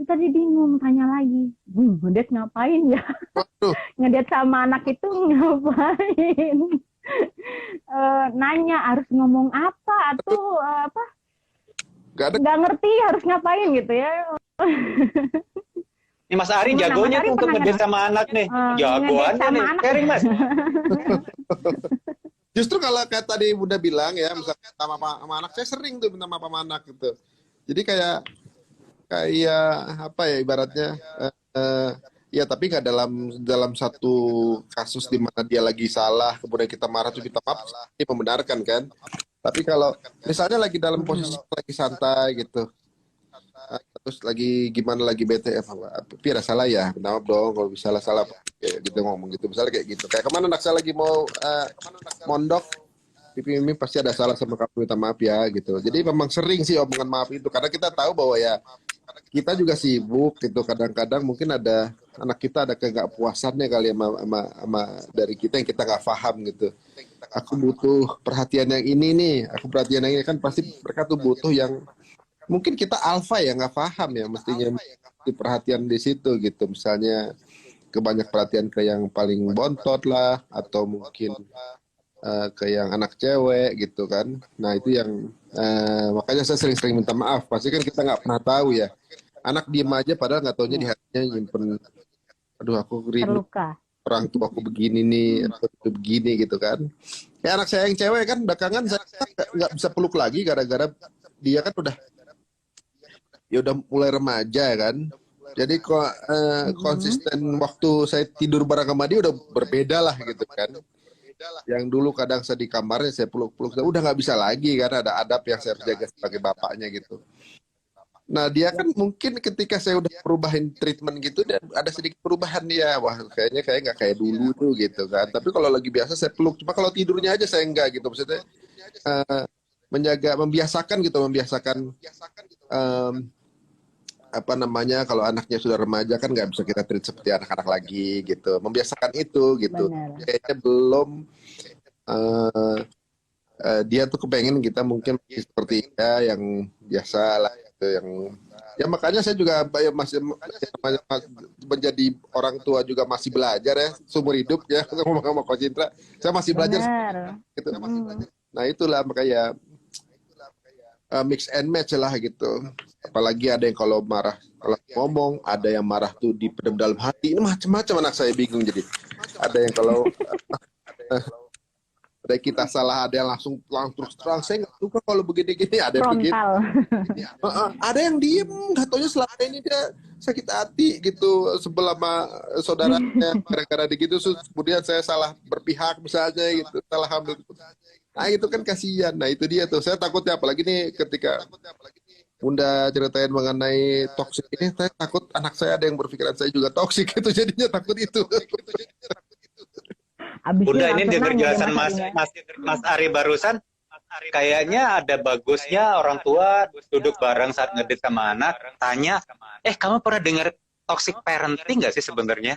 D: Tadi bingung tanya lagi. Ngedate ngapain ya?
B: Waduh.
D: Ngedate sama anak itu ngapain? Nanya harus ngomong apa atau apa?
B: Gak ada.
D: Nggak ngerti harus ngapain gitu ya.
C: Ini Mas Ari
D: Gimana,
C: jagonya
D: Mas Ari
C: tuh untuk
D: pernah
C: ngedate sama anak nih. Jagoannya
D: ngedate sama
C: nih.
D: anak.
C: Sharing Mas.
B: Justru kalau kayak tadi Bunda bilang ya, misalnya sama anak, saya sering tuh minta maaf sama anak gitu. Jadi kayak apa ya ibaratnya, ya tapi nggak dalam satu kasus di mana dia lagi salah, kemudian kita marah tuh kita maaf, ini membenarkan kan. Tapi kalau misalnya lagi dalam posisi lagi santai gitu, terus lagi gimana lagi bete, tapi ada salah ya, minta maaf dong kalau bisa salah kayak gitu ngomong gitu, misalnya kayak gitu. Kayak kemana anak saya lagi mau mondok, pipi mimi pasti ada salah sama kamu, minta maaf ya gitu. Jadi memang sering sih omongan maaf itu, karena kita tahu bahwa ya kita juga sibuk gitu. Kadang-kadang mungkin ada anak kita ada kegakpuasannya kali sama dari kita yang kita nggak paham gitu. Aku butuh perhatian yang ini nih, aku perhatian yang ini, kan pasti mereka tuh butuh yang mungkin kita alfa ya nggak paham ya, mestinya perhatian di situ gitu. Misalnya kebanyak perhatian ke yang paling bontot lah, atau mungkin ke yang anak cewek gitu kan. Nah itu yang makanya saya sering-sering minta maaf. Pasti kan kita nggak pernah tahu ya. Anak diem aja padahal nggak taunya di hatinya nyimpen, aduh aku rindu
D: Terluka.
B: orang tua aku begini nih, aku begini gitu kan. Kayak anak saya yang cewek kan, belakangan saya nggak bisa peluk lagi gara-gara dia kan udah mulai remaja kan. Jadi kok konsisten waktu saya tidur bareng sama dia udah berbeda lah gitu kan. Yang dulu kadang saya di kamarnya saya peluk-peluk, udah nggak bisa lagi karena ada adab yang saya harus jaga sebagai bapaknya gitu. Nah dia kan mungkin ketika saya udah perubahin treatment gitu dan ada sedikit perubahan dia, wah kayaknya nggak kayak dulu tuh gitu kan. Tapi kalau lagi biasa saya peluk, cuma kalau tidurnya aja saya enggak gitu. Maksudnya membiasakan apa namanya, kalau anaknya sudah remaja kan nggak bisa kita treat seperti anak-anak lagi gitu. Membiasakan itu gitu.
D: Benar.
B: Kayaknya belum dia tuh kepengen kita mungkin seperti dia yang biasa lah gitu, yang ya makanya saya juga ya, masih menjadi orang tua juga masih belajar ya seumur hidup ya. Ngomong sama Coach Indra, saya masih belajar gitu. Nah itulah makanya mix and match lah gitu. Apalagi ada yang kalau marah, kalau ngomong, ada yang marah tuh dipendam dalam hati. Ini macam-macam anak saya bingung jadi. Ada yang kalau ada kita salah, ada yang langsung terus terang, saya nggak suka kalau begini-gini, ada yang begitu. Ada yang diem, nggak taunya selama ini dia sakit hati gitu sebelah sama saudaranya gara-gara begitu, kemudian saya salah berpihak misalnya gitu, salah ambil. Nah itu kan kasihan. Nah itu dia tuh, saya takutnya apalagi nih ketika Bunda ceritain mengenai toksik ini, saya takut anak saya ada yang berpikiran saya juga toksik itu, jadinya takut itu.
C: Bunda ini dengar jelasan Mas Ari barusan, kayaknya ada bagusnya orang tua duduk bareng saat ngedit sama anak, tanya, kamu pernah dengar toxic parenting nggak sih sebenarnya?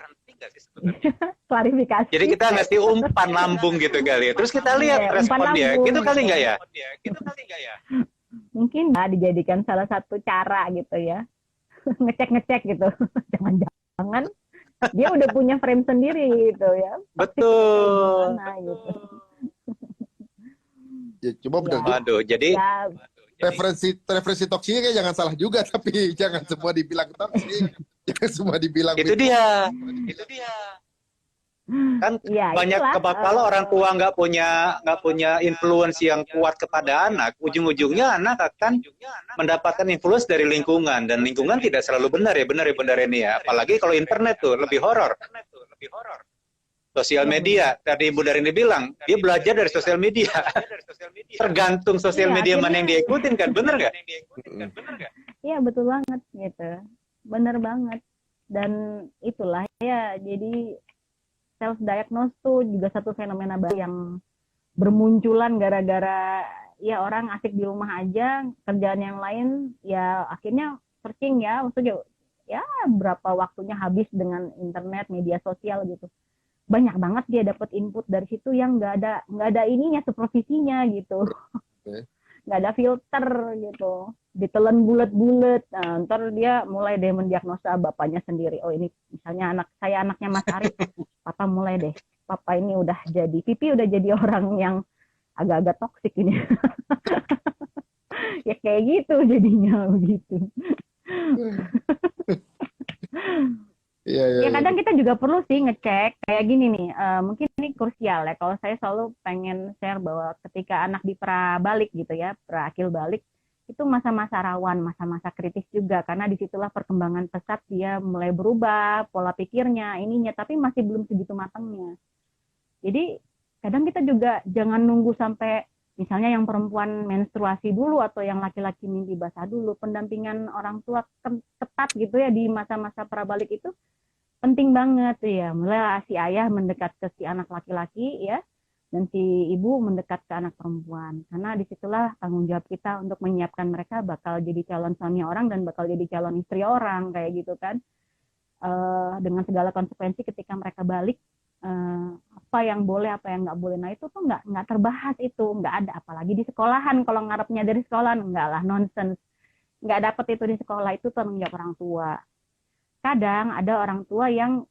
D: Klarifikasi.
C: Jadi kita ngasih umpan lambung gitu kali ya. Terus kita lihat respon dia, gitu kali nggak ya?
D: Mungkin dijadikan salah satu cara gitu ya. Ngecek gitu. Jangan-jangan dia udah punya frame sendiri gitu ya.
C: Betul.
D: Gimana, gitu.
B: Ya, coba benar.
C: Waduh, jadi
D: Ya,
B: referensi toksiknya jangan salah juga, tapi jangan semua dibilang toksik. Jangan semua dibilang
C: itu dia. Kan
D: ya,
C: banyak kalau orang tua nggak punya influence yang kuat kepada anak, ujung-ujungnya anak akan mendapatkan influence dari lingkungan, dan lingkungan tidak selalu benar ini ya. Apalagi kalau internet tuh lebih horor. Sosial media, tadi Ibu Darini bilang, dia belajar dari sosial media. Tergantung sosial media mana yang dia ikutin kan, bener nggak?
D: Iya betul banget gitu, bener banget. Dan itulah ya, jadi self diagnose tuh juga satu fenomena baru yang bermunculan gara-gara ya orang asik di rumah aja, kerjaan yang lain ya akhirnya searching ya, maksudnya ya berapa waktunya habis dengan internet, media sosial gitu. Banyak banget dia dapat input dari situ yang nggak ada ininya, supervisinya gitu.
B: Oke.
D: Nggak ada filter gitu, ditelan bulat-bulat. Nah, ntar dia mulai deh mendiagnosa bapaknya sendiri. Oh ini misalnya anaknya Mas Arif, papa mulai deh, papa ini udah jadi pipi, udah jadi orang yang agak-agak toksik ini. Ya kayak gitu jadinya begitu.
B: Iya, iya,
D: Ya
B: iya.
D: kadang kita juga perlu sih ngecek kayak gini nih, mungkin ini krusial ya. Kalau saya selalu pengen share bahwa ketika anak di pra-balik gitu ya, pra-akil balik, itu masa-masa rawan, masa-masa kritis juga, karena disitulah perkembangan pesat dia mulai berubah, pola pikirnya, ininya, tapi masih belum segitu matangnya. Jadi kadang kita juga jangan nunggu sampai misalnya yang perempuan menstruasi dulu atau yang laki-laki mimpi basah dulu. Pendampingan orang tua ketat gitu ya di masa-masa prabalik itu penting banget ya. Mulai si ayah mendekat ke si anak laki-laki ya, dan si ibu mendekat ke anak perempuan. Karena disitulah tanggung jawab kita untuk menyiapkan mereka bakal jadi calon suami orang dan bakal jadi calon istri orang kayak gitu kan. Dengan segala konsekuensi ketika mereka balik, apa yang boleh, apa yang nggak boleh. Nah itu tuh nggak terbahas, itu nggak ada, apalagi di sekolahan. Kalau ngarepnya dari sekolahan, nggak lah, nonsense. Nggak dapet itu di sekolah, itu tanggung jawab orang tua. Kadang ada orang tua yang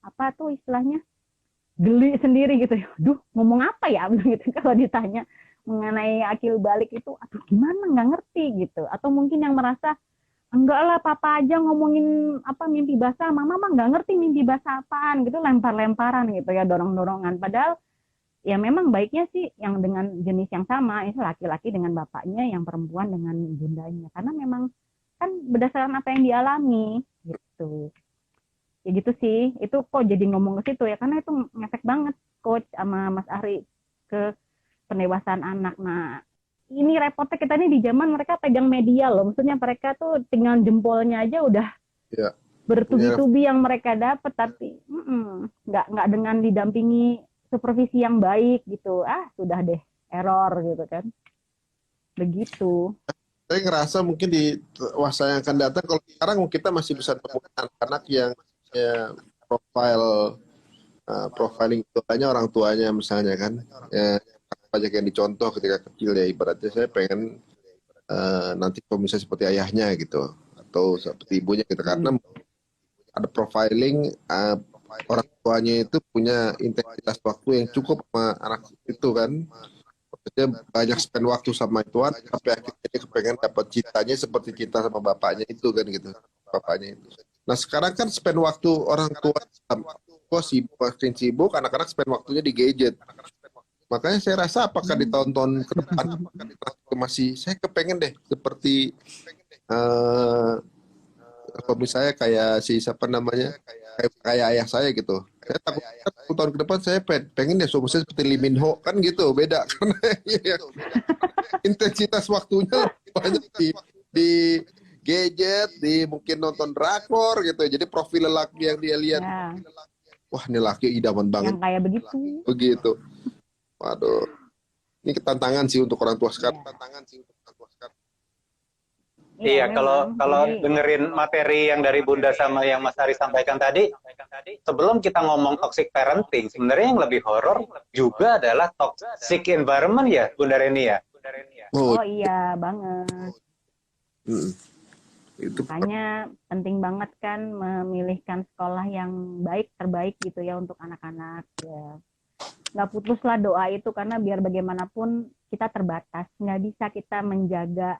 D: apa tuh istilahnya, geli sendiri gitu. Duh, ngomong apa ya gitu kalau ditanya mengenai akil balik itu, aduh gimana, nggak ngerti gitu. Atau mungkin yang merasa enggak lah, papa aja ngomongin apa mimpi basah, mama mah nggak ngerti mimpi basah apaan gitu, lempar-lemparan gitu ya, dorong-dorongan. Padahal ya memang baiknya sih yang dengan jenis yang sama, itu laki-laki dengan bapaknya, yang perempuan dengan bundanya, karena memang kan berdasarkan apa yang dialami gitu. Ya gitu sih, itu kok jadi ngomong ke situ ya, karena itu ngefek banget coach sama Mas Ari ke pendewasaan anak. Nah ini repotnya kita nih di zaman mereka pegang media loh, maksudnya mereka tuh tinggal jempolnya aja udah
B: Ya.
D: bertubi-tubi yang mereka dapat, tapi nggak dengan didampingi supervisi yang baik gitu, sudah deh error gitu kan, begitu.
B: Saya ngerasa mungkin di masa yang akan datang, kalau sekarang kita masih bisa temukan anak-anak yang ya, profiling tuanya, orang tuanya misalnya kan, ya banyak yang dicontoh ketika kecil ya, ibaratnya saya pengen nanti kalau misalnya seperti ayahnya gitu atau seperti ibunya gitu, karena ada profiling orang tuanya itu punya intensitas waktu yang cukup sama anak itu kan. Maksudnya banyak spend waktu sama itu sampai akhirnya dia kepengen dapat cintanya seperti kita sama bapaknya itu kan gitu, bapaknya itu. Nah sekarang kan spend waktu orang tua sibuk, makin sibuk, anak-anak spend waktunya di gadget. Makanya saya rasa apakah di tahun-tahun ke depan masih, saya kepengen deh seperti apa misalnya kayak si siapa namanya, kayak ayah saya gitu. Saya takut 10 tahun ke depan saya pengen deh saya seperti Lee Min Ho kan gitu, beda karena intensitas waktunya lebih banyak di gadget, di mungkin nonton drakor gitu. Jadi profil lelaki yang dia lihat,
D: Ya,
B: wah ini laki idaman banget
D: yang kayak begitu.
B: begitu. Waduh, ini tantangan sih untuk orang tua sekarang.
C: Iya,
D: memang.
C: kalau
D: Jadi,
C: dengerin materi yang dari Bunda sama yang Mas Ari sampaikan tadi, sebelum kita ngomong toxic parenting, sebenarnya yang lebih horor juga adalah toxic environment ya, Bunda Reni ya.
D: oh iya banget.
B: Itu
D: Makanya penting banget kan memilihkan sekolah yang baik, terbaik gitu ya untuk anak-anak ya. Nggak putus lah doa itu, karena biar bagaimanapun kita terbatas, nggak bisa kita menjaga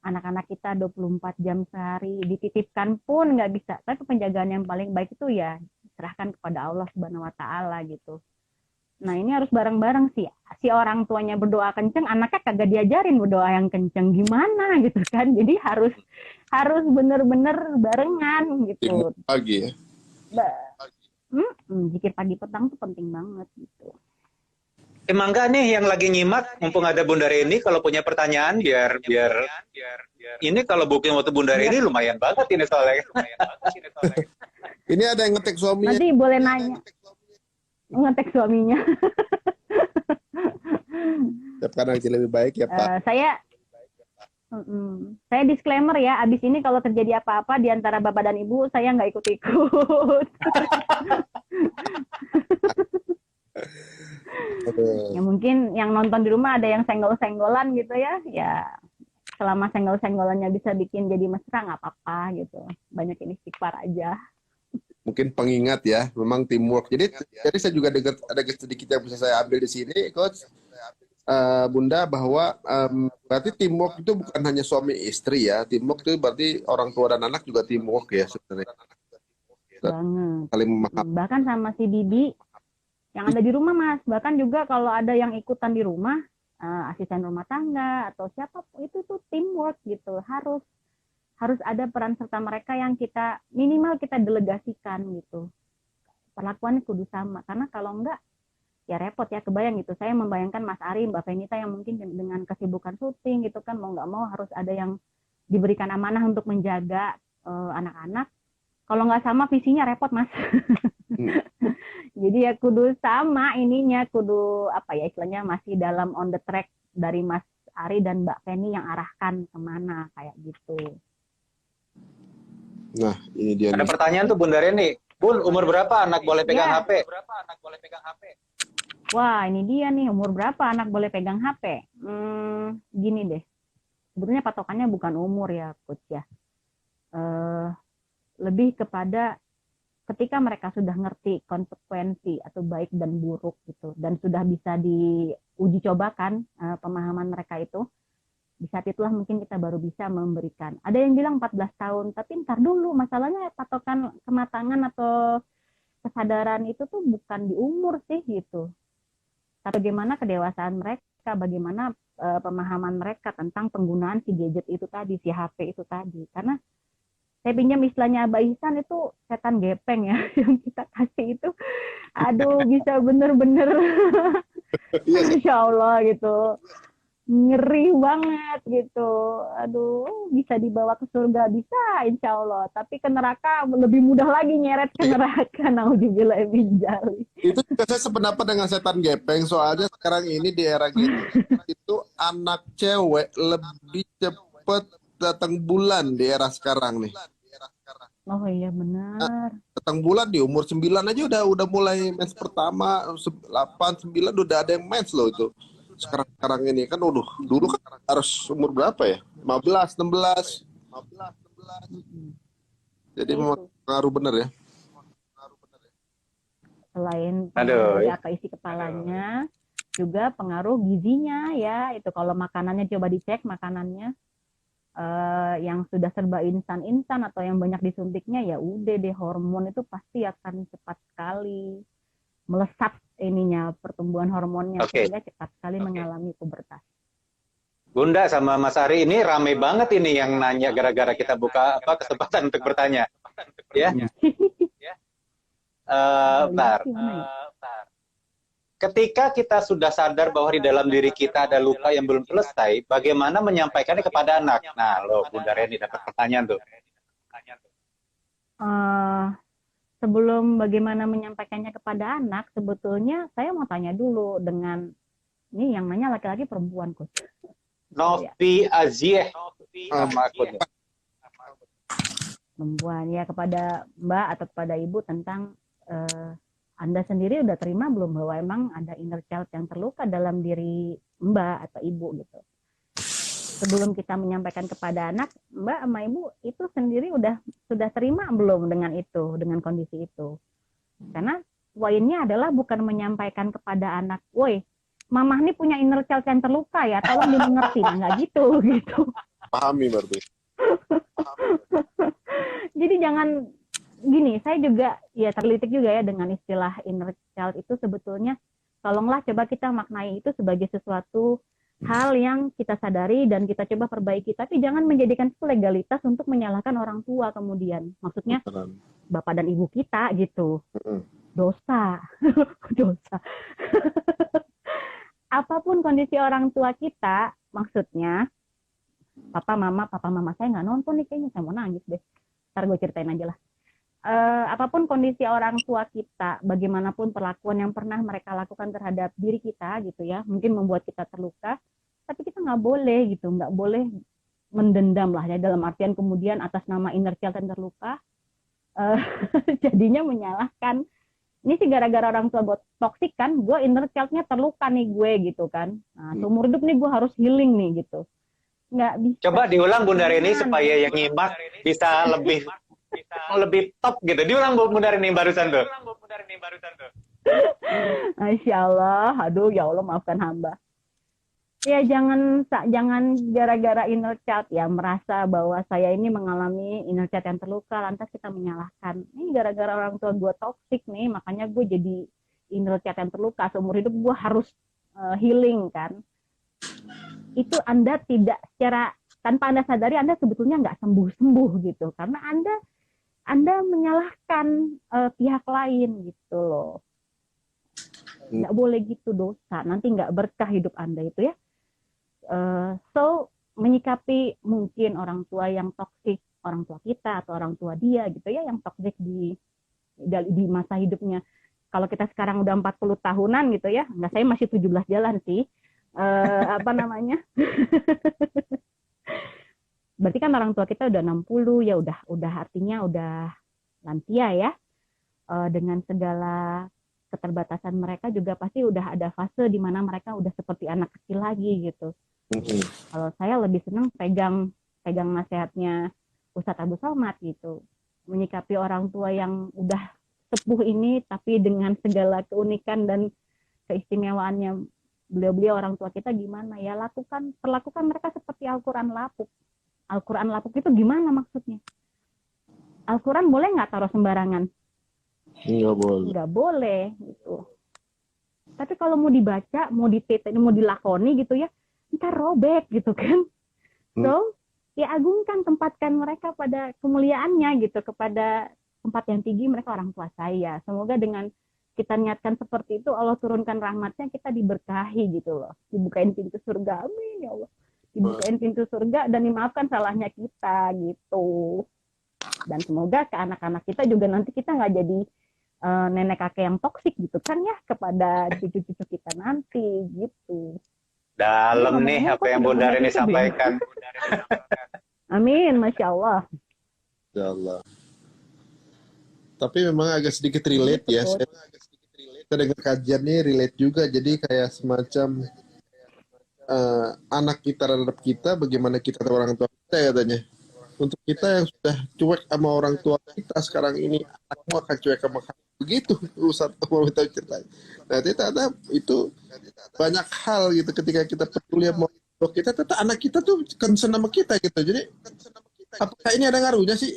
D: anak-anak kita 24 jam sehari, dititipkan pun nggak bisa. Tapi penjagaan yang paling baik itu ya serahkan kepada Allah Subhanahu Wa Taala gitu. Nah ini harus bareng-bareng sih. Si orang tuanya berdoa kenceng, anaknya kagak diajarin berdoa yang kenceng, gimana gitu kan. Jadi harus bener-bener barengan gitu.
B: pagi ya.
D: Zikir pagi petang tuh penting banget gitu.
C: Mangga nih yang lagi nyimak, mumpung ada Bunda Reni, kalau punya pertanyaan biar ini kalau booking waktu Bunda Reni lumayan banget ini soalnya.
B: Ini ada yang ngetek suaminya.
D: Nanti boleh nanya. ngetek suaminya.
B: Siapkan anak istri lebih baik ya Pak.
D: Saya disclaimer ya, abis ini kalau terjadi apa-apa di antara bapak dan ibu, saya nggak ikut-ikut. Ya mungkin yang nonton di rumah ada yang senggol-senggolan gitu ya, ya selama senggol-senggolannya bisa bikin jadi mesra nggak apa-apa gitu. Banyakin istighfar aja.
B: Mungkin pengingat ya, memang teamwork. Jadi saya juga dengar ada sedikit yang bisa saya ambil di sini, Coach. Bunda, bahwa berarti teamwork itu bukan hanya suami istri ya. Teamwork itu berarti orang tua dan anak juga teamwork ya sebenarnya.
D: Banget.
B: Saling memahami.
D: Bahkan sama si bibi yang ada di rumah, Mas. Bahkan juga kalau ada yang ikutan di rumah, asisten rumah tangga atau siapa itu tuh teamwork gitu. Harus ada peran serta mereka yang kita minimal kita delegasikan gitu. Perlakuannya kudu sama, karena kalau enggak ya repot ya. Kebayang gitu, saya membayangkan Mas Ari, Mbak Fenita yang mungkin dengan kesibukan syuting gitu kan, mau nggak mau harus ada yang diberikan amanah untuk menjaga anak-anak. Kalau nggak sama visinya repot, Mas. Jadi ya kudu sama ininya, kudu apa ya istilahnya, masih dalam on the track dari Mas Ari dan Mbak Feni yang arahkan kemana kayak gitu.
B: Nah, ini dia.
C: Ada pertanyaan tuh Bunda Reni. Bun, umur berapa anak boleh pegang
D: Ya.
C: HP?
D: Wah, ini dia nih, umur berapa anak boleh pegang HP? Gini deh, sebetulnya patokannya bukan umur ya, Coach ya. Lebih kepada ketika mereka sudah ngerti konsekuensi atau baik dan buruk gitu, dan sudah bisa diuji cobakan pemahaman mereka itu, di saat itulah mungkin kita baru bisa memberikan. Ada yang bilang 14 tahun, tapi ntar dulu, masalahnya patokan kematangan atau kesadaran itu tuh bukan di umur sih gitu. Bagaimana kedewasaan mereka, bagaimana pemahaman mereka tentang penggunaan si gadget itu tadi, si HP itu tadi. Karena saya pinjam istilahnya Abah Ihsan itu setan gepeng ya, yang kita kasih itu, aduh bisa bener-bener, Masya Allah gitu, ngeri banget gitu, aduh bisa dibawa ke surga bisa insya Allah, tapi ke neraka lebih mudah lagi nyeret ke neraka, naudzubillah min dzalik.
B: Itu juga saya sependapat dengan setan gepeng, soalnya sekarang ini di era itu anak cewek lebih cepet datang bulan di era sekarang nih.
D: Oh iya benar.
B: Datang bulan di umur 9 aja udah mulai mens pertama, 8, 9 udah ada yang mens loh itu. Sekarang ini kan dulu kan harus umur berapa ya? 15, 16. Jadi memang pengaruh bener ya.
D: Selain
C: Aduh,
D: pengaruh apa isi kepalanya, juga pengaruh gizinya ya. Itu kalau makanannya coba dicek makanannya yang sudah serba instan atau yang banyak disuntiknya, ya udah deh, hormon itu pasti akan cepat sekali melesat ininya, pertumbuhan hormonnya, sehingga cepat sekali mengalami pubertas.
C: Bunda sama Mas Ari ini rame banget ini yang nanya gara-gara kita buka kesempatan untuk bertanya. Ya. Bentar. Ketika kita sudah sadar bahwa di dalam diri kita ada luka yang belum selesai, bagaimana menyampaikannya kepada anak? Nah, loh, Bunda Reni dapat pertanyaan tuh.
D: Sebelum bagaimana menyampaikannya kepada anak, sebetulnya saya mau tanya dulu dengan, ini yang nanya laki-laki perempuan, Coach?
C: Novi Azieh nama akunnya.
D: Perempuan ya, kepada Mbak atau kepada Ibu tentang Anda sendiri udah terima belum bahwa emang ada inner child yang terluka dalam diri Mbak atau Ibu gitu. Sebelum kita menyampaikan kepada anak, Mbak sama Ibu itu sendiri sudah terima belum dengan itu, dengan kondisi itu? Karena poinnya adalah bukan menyampaikan kepada anak, woi, Mamah nih punya inner child yang terluka ya, tolong dimengerti. Nah, nggak gitu.
B: Pahami berarti.
D: Jadi jangan gini, saya juga ya terlitik juga ya dengan istilah inner child itu. Sebetulnya tolonglah coba kita maknai itu sebagai sesuatu hal yang kita sadari dan kita coba perbaiki, tapi jangan menjadikan itu legalitas untuk menyalahkan orang tua kemudian. Maksudnya bapak dan ibu kita gitu. Dosa. Dosa. Apapun kondisi orang tua kita, maksudnya papa mama saya nggak nonton nih kayaknya, saya mau nangis deh. Ntar gue ceritain aja lah. apapun kondisi orang tua kita, bagaimanapun perlakuan yang pernah mereka lakukan terhadap diri kita gitu ya, mungkin membuat kita terluka, tapi kita nggak boleh gitu, nggak boleh mendendam lah ya, dalam artian kemudian atas nama inner child yang terluka, eh, jadinya menyalahkan, ini sih gara-gara orang tua gue toksik kan, gue inner child-nya terluka nih gue gitu kan, nah seumur hidup nih gue harus healing nih gitu, nggak bisa.
C: Coba diulang Bunda Rini
D: Jangan.
C: supaya yang nyimak bisa lebih top gitu. Diulang Bunda Rini barusan tuh.
D: Masya Allah, aduh ya Allah maafkan hamba. Ya jangan gara-gara inner child ya merasa bahwa saya ini mengalami inner child yang terluka, lantas kita menyalahkan. Ini gara-gara orang tua gue toksik nih, makanya gue jadi inner child yang terluka. Seumur hidup gue harus healing kan. Itu Anda tidak secara tanpa Anda sadari Anda sebetulnya nggak sembuh-sembuh gitu, karena Anda menyalahkan pihak lain gitu loh. Nggak boleh gitu, dosa. Nanti nggak berkah hidup Anda itu ya. So menyikapi mungkin orang tua yang toksik, orang tua kita atau orang tua dia gitu ya, yang toksik di masa hidupnya. Kalau kita sekarang udah 40 tahunan gitu ya, nggak, saya masih 17 jalan sih. Apa namanya? Berarti kan orang tua kita udah 60 ya, udah artinya udah lansia ya. Dengan segala keterbatasan mereka juga pasti udah ada fase di mana mereka udah seperti anak kecil lagi gitu. Kalau saya lebih senang pegang nasihatnya Ustadz Abdul Somad gitu, menyikapi orang tua yang udah sepuh ini tapi dengan segala keunikan dan keistimewaannya beliau orang tua kita, gimana ya, perlakukan mereka seperti Al-Quran lapuk. Al-Quran lapuk itu gimana maksudnya? Al-Quran boleh nggak taruh sembarangan? Nggak boleh gitu. Tapi kalau mau dibaca, mau dilakoni gitu ya, ntar robek gitu kan. So ya agungkan, tempatkan mereka pada kemuliaannya gitu, kepada tempat yang tinggi mereka orang tua saya. Semoga dengan kita niatkan seperti itu, Allah turunkan rahmatnya, kita diberkahi gitu loh, dibukain pintu surga, amin ya Allah, dibukain pintu surga dan dimaafkan salahnya kita gitu. Dan semoga ke anak-anak kita juga nanti kita nggak jadi nenek kakek yang toksik gitu kan ya, kepada cucu-cucu kita nanti gitu.
C: Dalam nih apa yang Bunda Rini sampaikan.
D: Amin, Masya Allah.
B: Insya Allah. Tapi memang agak sedikit relate ya. Saya dengar kajian ini relate juga. Jadi kayak semacam anak kita terhadap kita, bagaimana kita terhadap orang tua kita katanya. Untuk kita yang sudah cuek sama orang tua kita sekarang ini, anakmu akan cuek sama kamu. Begitu Ustaz mau minta cerita. Nah ternyata itu banyak hal gitu, ketika kita peduli sama orang tua kita, ternyata anak kita tuh concern sama kita gitu. Jadi apakah ini ada ngaruhnya sih,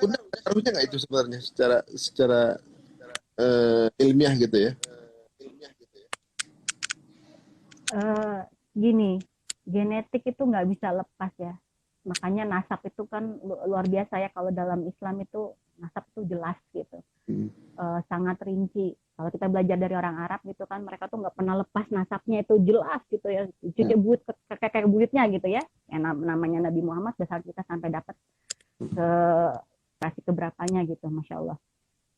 B: Bunda, ada ngaruhnya nggak itu sebenarnya secara ilmiah gitu ya?
D: Gini, genetik itu nggak bisa lepas ya. Makanya nasab itu kan luar biasa ya, kalau dalam Islam itu nasab itu jelas gitu, sangat rinci. Kalau kita belajar dari orang Arab gitu kan, mereka tuh nggak pernah lepas nasabnya, itu jelas gitu ya, cucu buyut kakek buyutnya gitu ya, yang namanya Nabi Muhammad besar kita sampai dapat ke kasih keberapanya gitu, Masya Allah.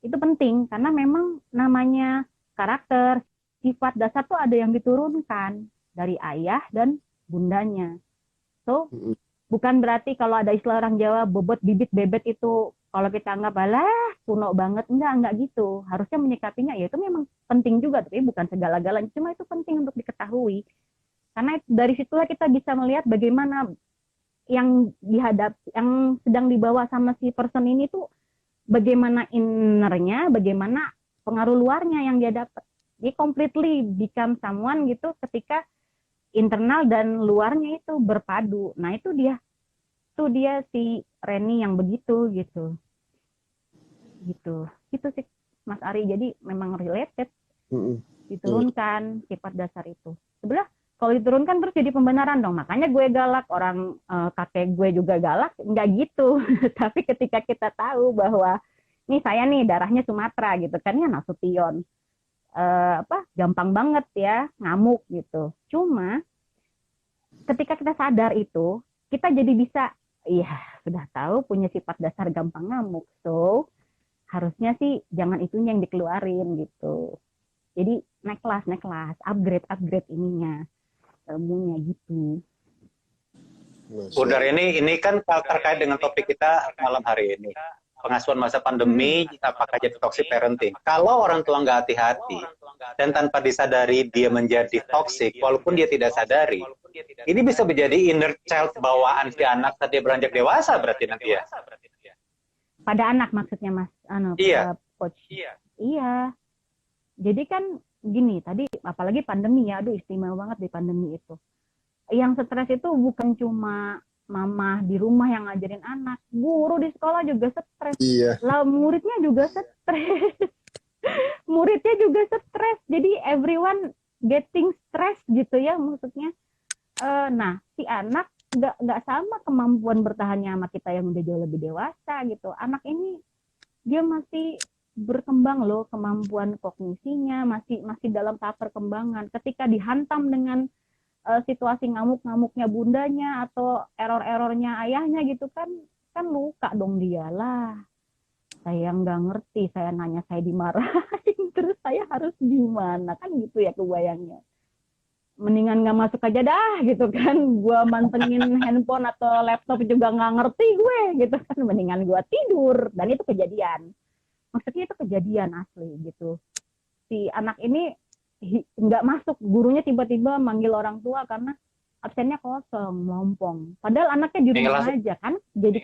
D: Itu penting karena memang namanya karakter, sifat dasar tuh ada yang diturunkan dari ayah dan bundanya. So bukan berarti kalau ada istilah orang Jawa bobot bibit bebet itu kalau kita anggap alah kuno banget, enggak gitu. Harusnya menyikapinya ya itu memang penting juga, tapi bukan segala-galanya, cuma itu penting untuk diketahui. Karena dari situlah kita bisa melihat bagaimana yang sedang dibawa sama si person ini tuh, bagaimana innernya, bagaimana pengaruh luarnya yang dia dapat. Dia completely become someone gitu ketika internal dan luarnya itu berpadu. Nah itu dia si Reni yang begitu gitu sih Mas Ari. Jadi memang related, diturunkan sifat dasar itu. Sebenarnya kalau diturunkan terus jadi pembenaran dong, makanya gue galak, orang kakek gue juga galak, enggak gitu. Tapi ketika kita tahu bahwa nih saya nih darahnya Sumatera gitu kan ya, Nasution, gampang banget ya ngamuk gitu. Cuma ketika kita sadar itu, kita jadi bisa, iya sudah tahu punya sifat dasar gampang ngamuk. So harusnya sih jangan itunya yang dikeluarin gitu. Jadi naik kelas, upgrade ininya, ilmunya gitu.
C: Bundar, ini kan terkait dengan topik kita malam hari ini. Pengasuhan masa pandemi, apakah jadi toxic parenting? Kalau orang tua nggak hati-hati dan tanpa disadari dia menjadi toxic, walaupun dia tidak sadari, ini bisa menjadi inner child bawaan si anak saat dia beranjak dewasa berarti nanti ya?
D: Pada anak maksudnya Mas,
C: Iya.
D: Coach. Iya. Jadi kan gini, tadi apalagi pandemi ya, aduh istimewa banget di pandemi itu. Yang stres itu bukan cuma mama di rumah yang ngajarin anak, guru di sekolah juga stres.
B: Iya.
D: Lah muridnya juga stres. Muridnya juga stres. Jadi everyone getting stress gitu ya maksudnya. Nah, si anak nggak sama kemampuan bertahannya sama kita yang udah jauh lebih dewasa gitu. Anak ini dia masih berkembang loh, kemampuan kognisinya masih dalam tahap perkembangan. Ketika dihantam dengan situasi ngamuk-ngamuknya bundanya atau error-errornya ayahnya gitu kan luka dong dia lah. Saya nggak ngerti, saya nanya, saya dimarahin, terus saya harus gimana kan gitu ya kebayangnya. Mendingan nggak masuk aja dah gitu kan, gue mantengin handphone atau laptop juga nggak ngerti gue gitu kan, mendingan gue tidur. Dan itu kejadian, maksudnya itu kejadian asli gitu. Si anak ini nggak masuk, gurunya tiba-tiba manggil orang tua karena absennya kosong, melompong. Padahal anaknya di rumah aja kan, jadi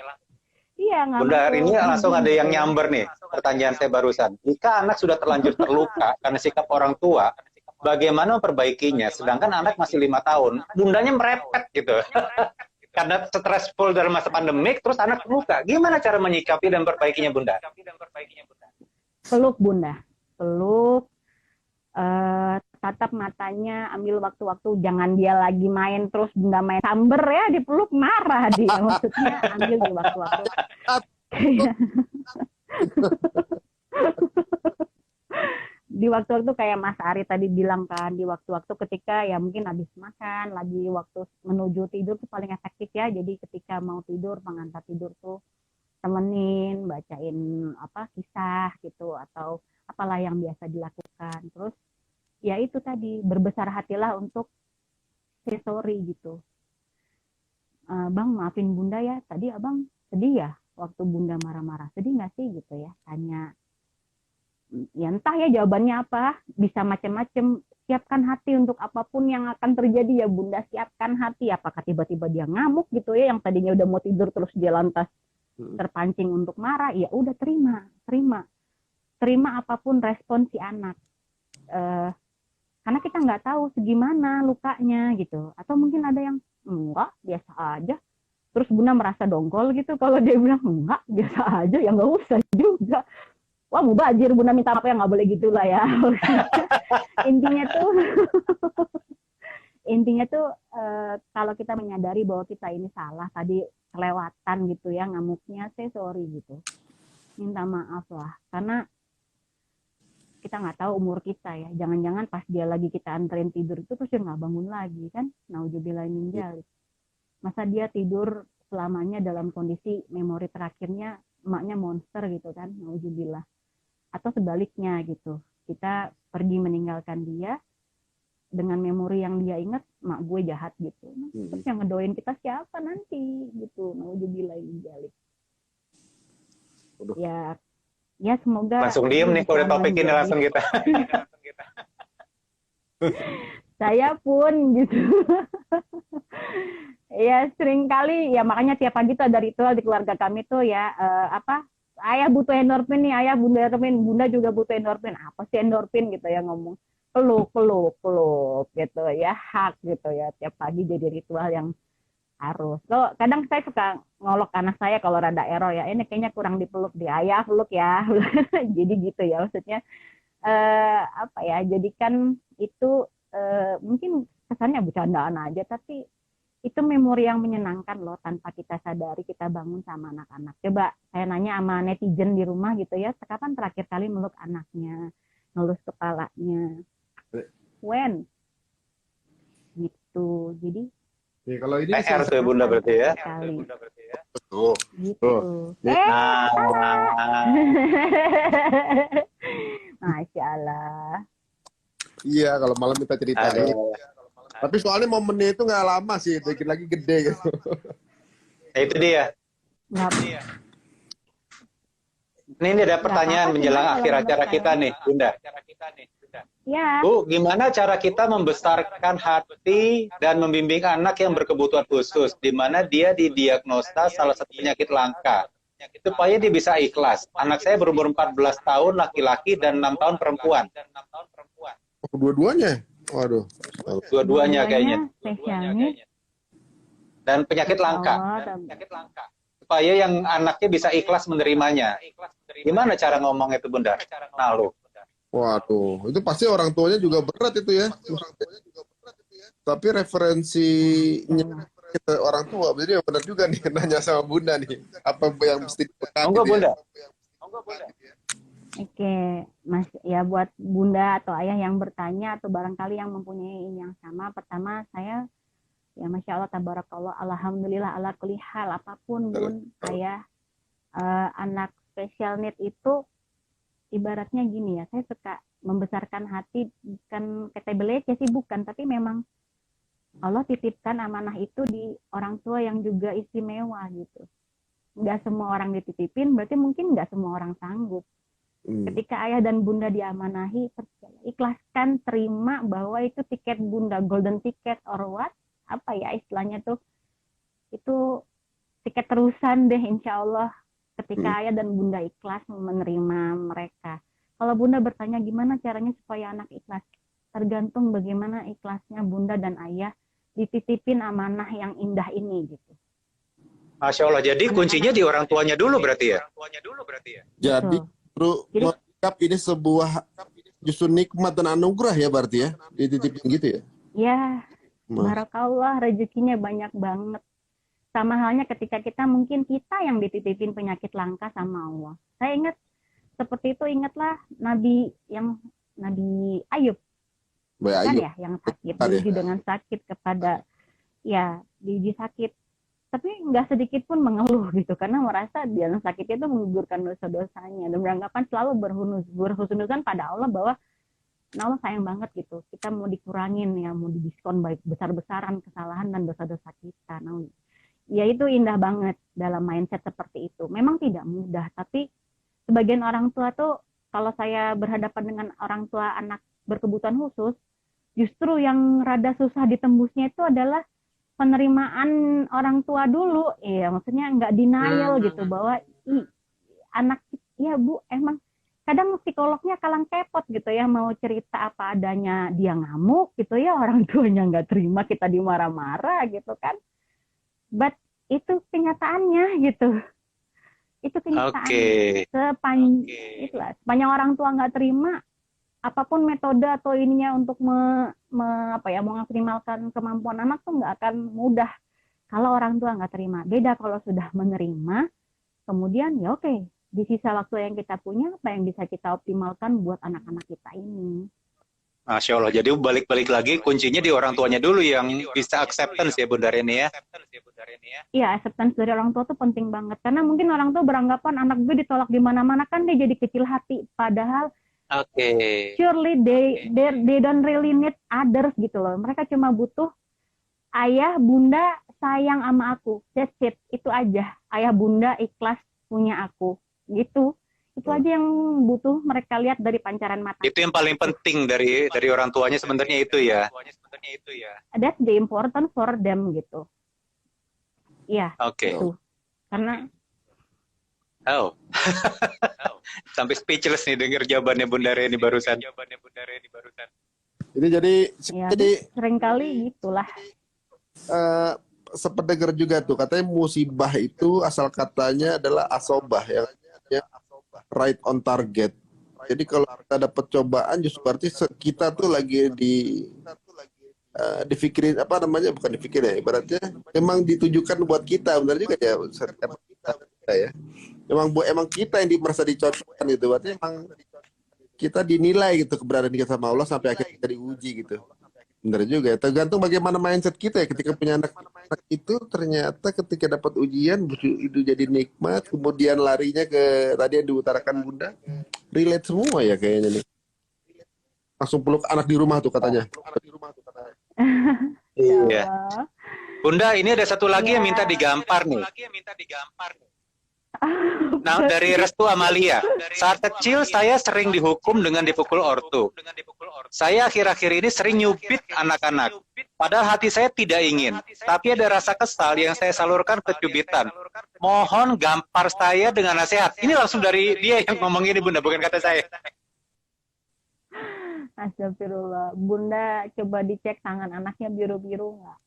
D: iya nggak.
C: Bunda, hari ini langsung ada yang nyamber nih, pertanyaan saya barusan. Jika anak sudah terlanjur terluka karena sikap orang tua, bagaimana memperbaikinya? Sedangkan anak masih 5 tahun, bundanya merepet gitu. Karena stressful dalam masa pandemik, terus anak terluka. Gimana cara menyikapi dan memperbaikinya, Bunda?
D: Peluk Bunda, peluk. Tatap matanya, ambil waktu-waktu, jangan dia lagi main terus Bunda main samber ya, dipeluk marah dia. Maksudnya ambil di waktu-waktu. Di waktu-waktu kayak Mas Ari tadi bilang kan, di waktu-waktu ketika ya mungkin habis makan, lagi waktu menuju tidur tuh paling efektif ya. Jadi ketika mau tidur, pengantar tidur tuh temenin, bacain kisah gitu atau apalah yang biasa dilakukan. Terus ya itu tadi, berbesar hatilah untuk say sorry gitu. Bang, maafin Bunda ya, tadi Abang sedih ya waktu Bunda marah-marah, sedih nggak sih gitu ya, tanya. Ya entah ya jawabannya apa, bisa macam-macam. Siapkan hati untuk apapun yang akan terjadi ya Bunda, siapkan hati. Apakah tiba-tiba dia ngamuk gitu ya, yang tadinya udah mau tidur terus dia lantas terpancing untuk marah, ya udah terima apapun respon si anak. Karena kita nggak tahu segimana lukanya gitu, atau mungkin ada yang enggak, biasa aja. Terus Bunda merasa dongkol gitu kalau dia bilang enggak, biasa aja, ya nggak usah juga. Wah, mubazir, Bunda minta apa yang nggak boleh gitulah ya. intinya tuh kalau kita menyadari bahwa kita ini salah, tadi kelewatan gitu ya ngamuknya, say sorry gitu, minta maaf lah, karena kita nggak tahu umur kita ya, jangan-jangan pas dia lagi kita anterin tidur itu terus dia nggak bangun lagi kan, naudzubillah min dzalik. Masa dia tidur selamanya dalam kondisi memori terakhirnya emaknya monster gitu kan, naudzubillah. Atau sebaliknya gitu, kita pergi meninggalkan dia dengan memori yang dia ingat, mak gue jahat gitu. Terus yang ngedoain kita siapa nanti gitu, naudzubillah min dzalik. Ya semoga
C: langsung diem nih kalau topik ini langsung kita.
D: Saya pun gitu. Ya sering kali ya, makanya tiap pagi tuh ada ritual di keluarga kami tuh ya, ayah butuh endorfin nih, ayah bunda endorfin, bunda juga butuh endorfin. Apa sih endorfin gitu ya, ngomong peluk gitu ya, hak gitu ya, tiap pagi jadi ritual yang harus. Lo kadang saya suka ngolok anak saya kalau rada error ya, ini kayaknya kurang dipeluk di ayah, peluk ya. Jadi gitu ya, maksudnya jadikan itu mungkin kesannya bercandaan aja, tapi itu memori yang menyenangkan loh, tanpa kita sadari kita bangun sama anak-anak. Coba saya nanya sama netizen di rumah gitu ya, kapan terakhir kali meluk anaknya, ngelus kepalanya, when gitu. Jadi
B: kalau ini
C: PR tuh Bunda berarti ya.
B: Tuh,
D: Gitu.
B: tuh. Nih.
C: Nah,
D: Masya Allah.
B: Iya, kalau malam kita ceritain.
C: aduh.
B: Tapi soalnya momennya itu nggak lama sih, dikit lagi gede gitu.
C: Itu dia.
D: Nggak,
C: Ini ada
D: nggak
C: pertanyaan
D: apa-apa sih,
C: menjelang
D: Bang, kalau
C: akhir
D: menurut
C: acara
D: saya.
C: kita nih, Bunda.
D: Ya,
C: Bu, gimana cara kita membesarkan hati dan membimbing anak yang berkebutuhan khusus, di mana dia didiagnosa salah satu penyakit langka, supaya dia bisa ikhlas. Anak saya berumur 14 tahun, laki-laki, dan 6 tahun perempuan.
B: Oh, dua-duanya. Waduh.
C: Dua-duanya kayaknya.
D: spesialnya.
C: Dan penyakit langka. Supaya yang anaknya bisa ikhlas menerimanya. Gimana cara ngomong itu, Bunda? Nalu.
B: Waduh, itu pasti orang tuanya juga berat itu ya. Tapi referensinya kita orang tua, jadi benar juga nih nanya sama Bunda nih. Apa yang mesti dipekati
C: Monggo,
B: gitu ya?
C: Bunda.
D: Oke, Mas, ya buat Bunda atau Ayah yang bertanya atau barangkali yang mempunyai ini yang sama, pertama saya ya Masya Allah, Tabarakallah, Alhamdulillah, ala kulli hal, apapun Bun, Ayah, anak special need itu ibaratnya gini ya, saya suka membesarkan hati, bukan kata belece sih, bukan, tapi memang Allah titipkan amanah itu di orang tua yang juga istimewa gitu. Nggak semua orang dititipin, berarti mungkin nggak semua orang sanggup. Ketika ayah dan bunda diamanahi, ikhlaskan, terima bahwa itu tiket bunda, golden ticket or what, apa ya istilahnya tuh, itu tiket terusan deh insya Allah ketika ayah dan bunda ikhlas menerima mereka. Kalau bunda bertanya gimana caranya supaya anak ikhlas, tergantung bagaimana ikhlasnya bunda dan ayah dititipin amanah yang indah ini gitu.
C: Masya Allah, jadi kuncinya di orang tuanya dulu berarti ya?
B: Jadi menganggap ini sebuah justru nikmat dan anugerah ya berarti ya, dititipin gitu ya.
D: Ya, barakallah, rezekinya banyak banget. Sama halnya ketika kita mungkin kita yang dititipin penyakit langka sama Allah. Saya ingat seperti itu, ingatlah Nabi Ayub. Kan ya yang sakit, diuji dengan sakit kepada diuji sakit. Tapi nggak sedikit pun mengeluh gitu karena merasa dia sakitnya itu menggugurkan dosa-dosanya dan beranggapan selalu berhusnuzan pada Allah bahwa Allah sayang banget gitu. Kita mau dikurangin ya, mau didiskon baik besar-besaran kesalahan dan dosa-dosa kita. Nah, ya itu indah banget dalam mindset seperti itu. Memang tidak mudah, tapi sebagian orang tua tuh kalau saya berhadapan dengan orang tua anak berkebutuhan khusus, justru yang rada susah ditembusnya itu adalah penerimaan orang tua dulu. Iya, maksudnya nggak denial gitu bahwa anak ya Bu emang kadang psikolognya kalang kepot gitu ya, mau cerita apa adanya dia ngamuk gitu ya, orang tuanya nggak terima, kita dimarah-marah gitu kan. But itu kenyataannya gitu. Itu kenyataannya. Sepanjang orang tua nggak terima, apapun metode atau ininya untuk memaksimalkan kemampuan anak tuh nggak akan mudah kalau orang tua nggak terima. Beda kalau sudah menerima, kemudian ya oke, di sisa waktu yang kita punya, apa yang bisa kita optimalkan buat anak-anak kita ini.
C: Masya Allah, jadi balik-balik lagi kuncinya di orang tuanya dulu yang bisa acceptance ya Bunda Reni ya?
D: Iya, acceptance dari orang tua tuh penting banget. Karena mungkin orang tua beranggapan anak gue ditolak di mana-mana kan dia jadi kecil hati. Padahal surely they don't really need others gitu loh. Mereka cuma butuh ayah, bunda sayang sama aku. That's it. Itu aja. Ayah, bunda ikhlas punya aku. Gitu. Itu aja yang butuh mereka lihat dari pancaran mata.
C: Itu yang paling penting dari orang tuanya sebenarnya itu ya.
D: That's the important for them gitu. Iya.
C: Oke.
D: Gitu. Karena
C: sampai speechless nih denger jawabannya Bunda Reni barusan.
B: Ini jadi
D: seringkali gitulah.
B: Sempat dengar juga tuh katanya musibah itu asal katanya adalah asobah ya, right on target. Jadi kalau kita dapat cobaan justru berarti kita tuh lagi dipikirin bukan dipikirin ya, ibaratnya memang ditujukan buat kita, benar juga ya kita ya. Emang kita yang merasa dicocokkan gitu, berarti emang kita dinilai gitu keberadaan kita sama Allah sampai akhirnya kita diuji gitu. Bener juga ya. Tergantung bagaimana mindset kita ya. Ketika punya anak itu ternyata ketika dapat ujian itu jadi nikmat. Kemudian larinya ke tadi yang diutarakan Bunda. Relate semua ya kayaknya nih. Langsung peluk anak di rumah tuh katanya.
C: Iya.
D: Allah.
C: Bunda, ini ada satu lagi yang
D: Ya.
C: minta digampar nih. Nah, dari Restu Amalia. Saat kecil saya sering dihukum dengan dipukul ortu. Saya akhir-akhir ini sering nyubit anak-anak. Padahal hati saya tidak ingin. Tapi ada rasa kesal yang saya salurkan ke cubitan. Mohon gampar saya dengan nasihat. Ini langsung dari dia yang ngomong ini, Bunda, bukan kata saya.
D: Astagfirullah. Bunda coba dicek tangan anaknya biru-biru nggak?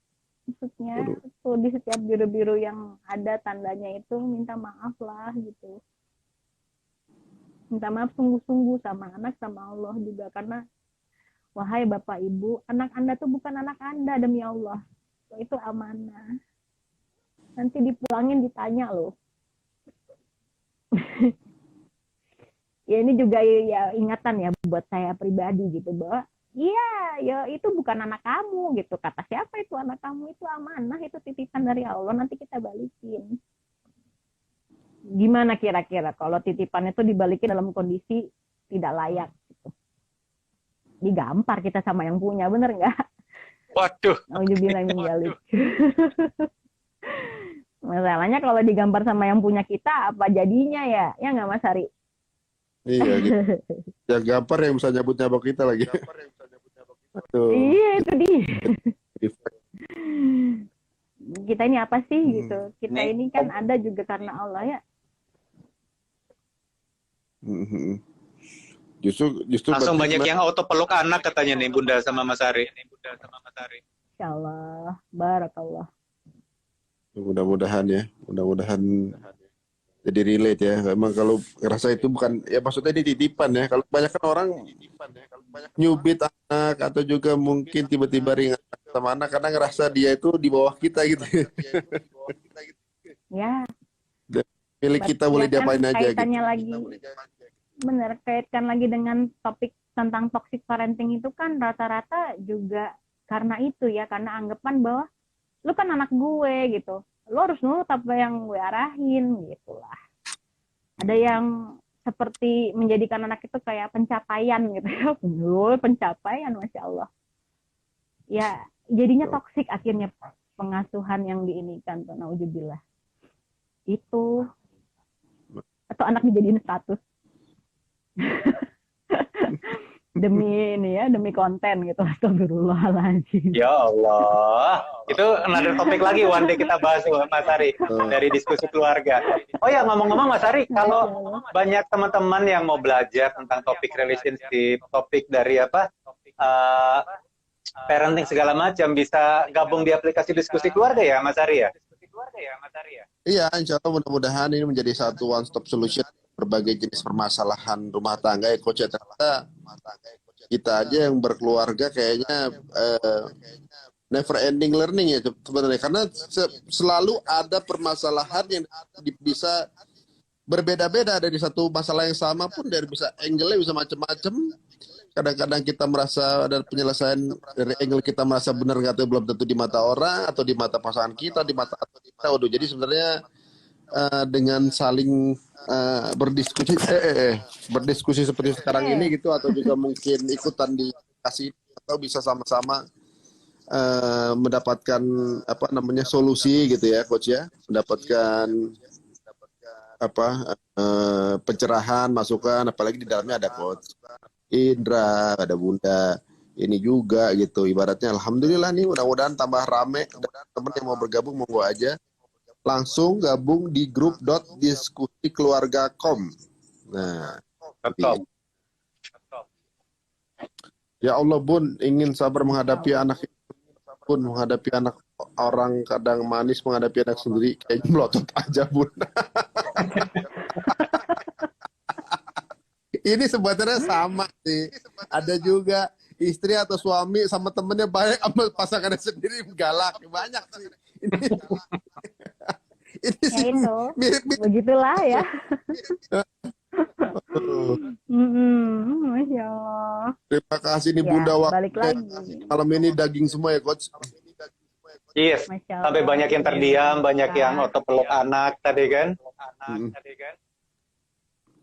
D: Maksudnya tuh di setiap biru-biru yang ada tandanya itu minta maaf lah gitu. Minta maaf sungguh-sungguh sama anak sama Allah juga, karena wahai Bapak Ibu, anak Anda tuh bukan anak Anda, demi Allah. Itu amanah. Nanti dipulangin ditanya loh. Ya ini juga ya ingatan ya buat saya pribadi gitu, bahwa iya, ya itu bukan anak kamu gitu. Kata siapa itu anak kamu? Itu amanah, itu titipan dari Allah, nanti kita balikin. Gimana kira-kira kalau titipan itu dibalikin dalam kondisi tidak layak gitu? Digampar kita sama yang punya, bener nggak?
C: Waduh.
D: Nauzubillah min dzalik. Masalahnya kalau digampar sama yang punya kita, apa jadinya ya? Ya nggak Mas Hari?
B: Iya gitu. Ya gampar yang bisa nyabut-nyabut kita lagi. Aduh.
D: Iya, itu dia. Kita ini apa sih gitu? Kita ini kan ada juga karena Allah ya.
B: Justru
C: Langsung
B: berarti
C: banyak yang auto peluk anak katanya nih, Bunda sama Mas Ari.
D: Insyaallah, barakallah.
B: mudah-mudahan ya, mudah-mudahan jadi relate ya. Emang kalau ngerasa itu bukan ya, maksudnya ini titipan ya. Kalau banyak kan orang nyubit anak atau juga mungkin tiba-tiba ringan sama anak karena ngerasa dia itu di bawah kita gitu.
D: Ya,
B: Milik kita boleh
D: ya kan
B: diapain aja gitu.
D: kaitannya lagi, bener, kaitkan lagi dengan topik tentang toxic parenting itu kan rata-rata juga karena itu ya, karena anggapan bahwa lu kan anak gue gitu, lu harus nurut apa yang gue arahin gitulah. Ada yang seperti menjadikan anak itu kayak pencapaian gitu ya, betul pencapaian, masya Allah. Ya jadinya toksik akhirnya pengasuhan yang diinikan, nauzubillah. Itu atau anak dijadiin status demi ini ya, demi konten gitu. Astagfirullahaladzim.
C: Ya Allah, itu another topik lagi one day kita bahas Mas Ari dari diskusi keluarga. Oh ya, ngomong-ngomong Mas Ari, kalau banyak teman-teman yang mau belajar tentang topik relationship, topik dari apa parenting segala macam, bisa gabung di aplikasi diskusi keluarga ya Mas Ari ya?
B: Iya, insya Allah mudah-mudahan ini menjadi satu one stop solution berbagai jenis permasalahan rumah tangga ya Coach. Ternyata kita aja yang berkeluarga kayaknya never ending learning ya sebenarnya, karena selalu ada permasalahan yang bisa berbeda-beda dari satu masalah yang sama pun, dari bisa angle-nya bisa macam-macam. Kadang-kadang kita merasa ada penyelesaian dari angle kita merasa benar, nggak tahu, belum tentu di mata orang atau di mata pasangan kita, di mata kita. Waduh, jadi sebenarnya dengan saling berdiskusi seperti sekarang ini gitu, atau juga mungkin ikutan di kasih, atau bisa sama-sama mendapatkan apa namanya solusi gitu ya Coach ya, mendapatkan apa pencerahan, masukan, apalagi di dalamnya ada Coach Indra, ada Bunda ini juga gitu. Ibaratnya alhamdulillah nih, mudah-mudahan tambah rame. Teman yang mau bergabung monggo aja langsung gabung di grup.diskusikeluarga.com. Nah,
C: Betul.
B: ya Allah Bun, ingin sabar menghadapi anak Bun, menghadapi anak orang kadang manis, menghadapi anak sendiri kayaknya melotot aja Bun. Ini sebenarnya sama sih. Ada juga istri atau suami sama temennya baik, sama pasangannya sendiri galak. Banyak sih. Ini sih
D: itu
B: mirip-mirip.
D: begitulah ya. Masya Allah.
B: Terima kasih nih
D: Ya,
B: Bunda
D: balik
B: waktunya.
D: lagi.
B: Malam ini daging semua ya Coach.
C: Yes,
D: Masya
C: sampai
D: Allah,
C: banyak yang
D: luar
C: terdiam, banyak
D: biasa.
C: yang otopeluk anak tadi kan.
B: Mm.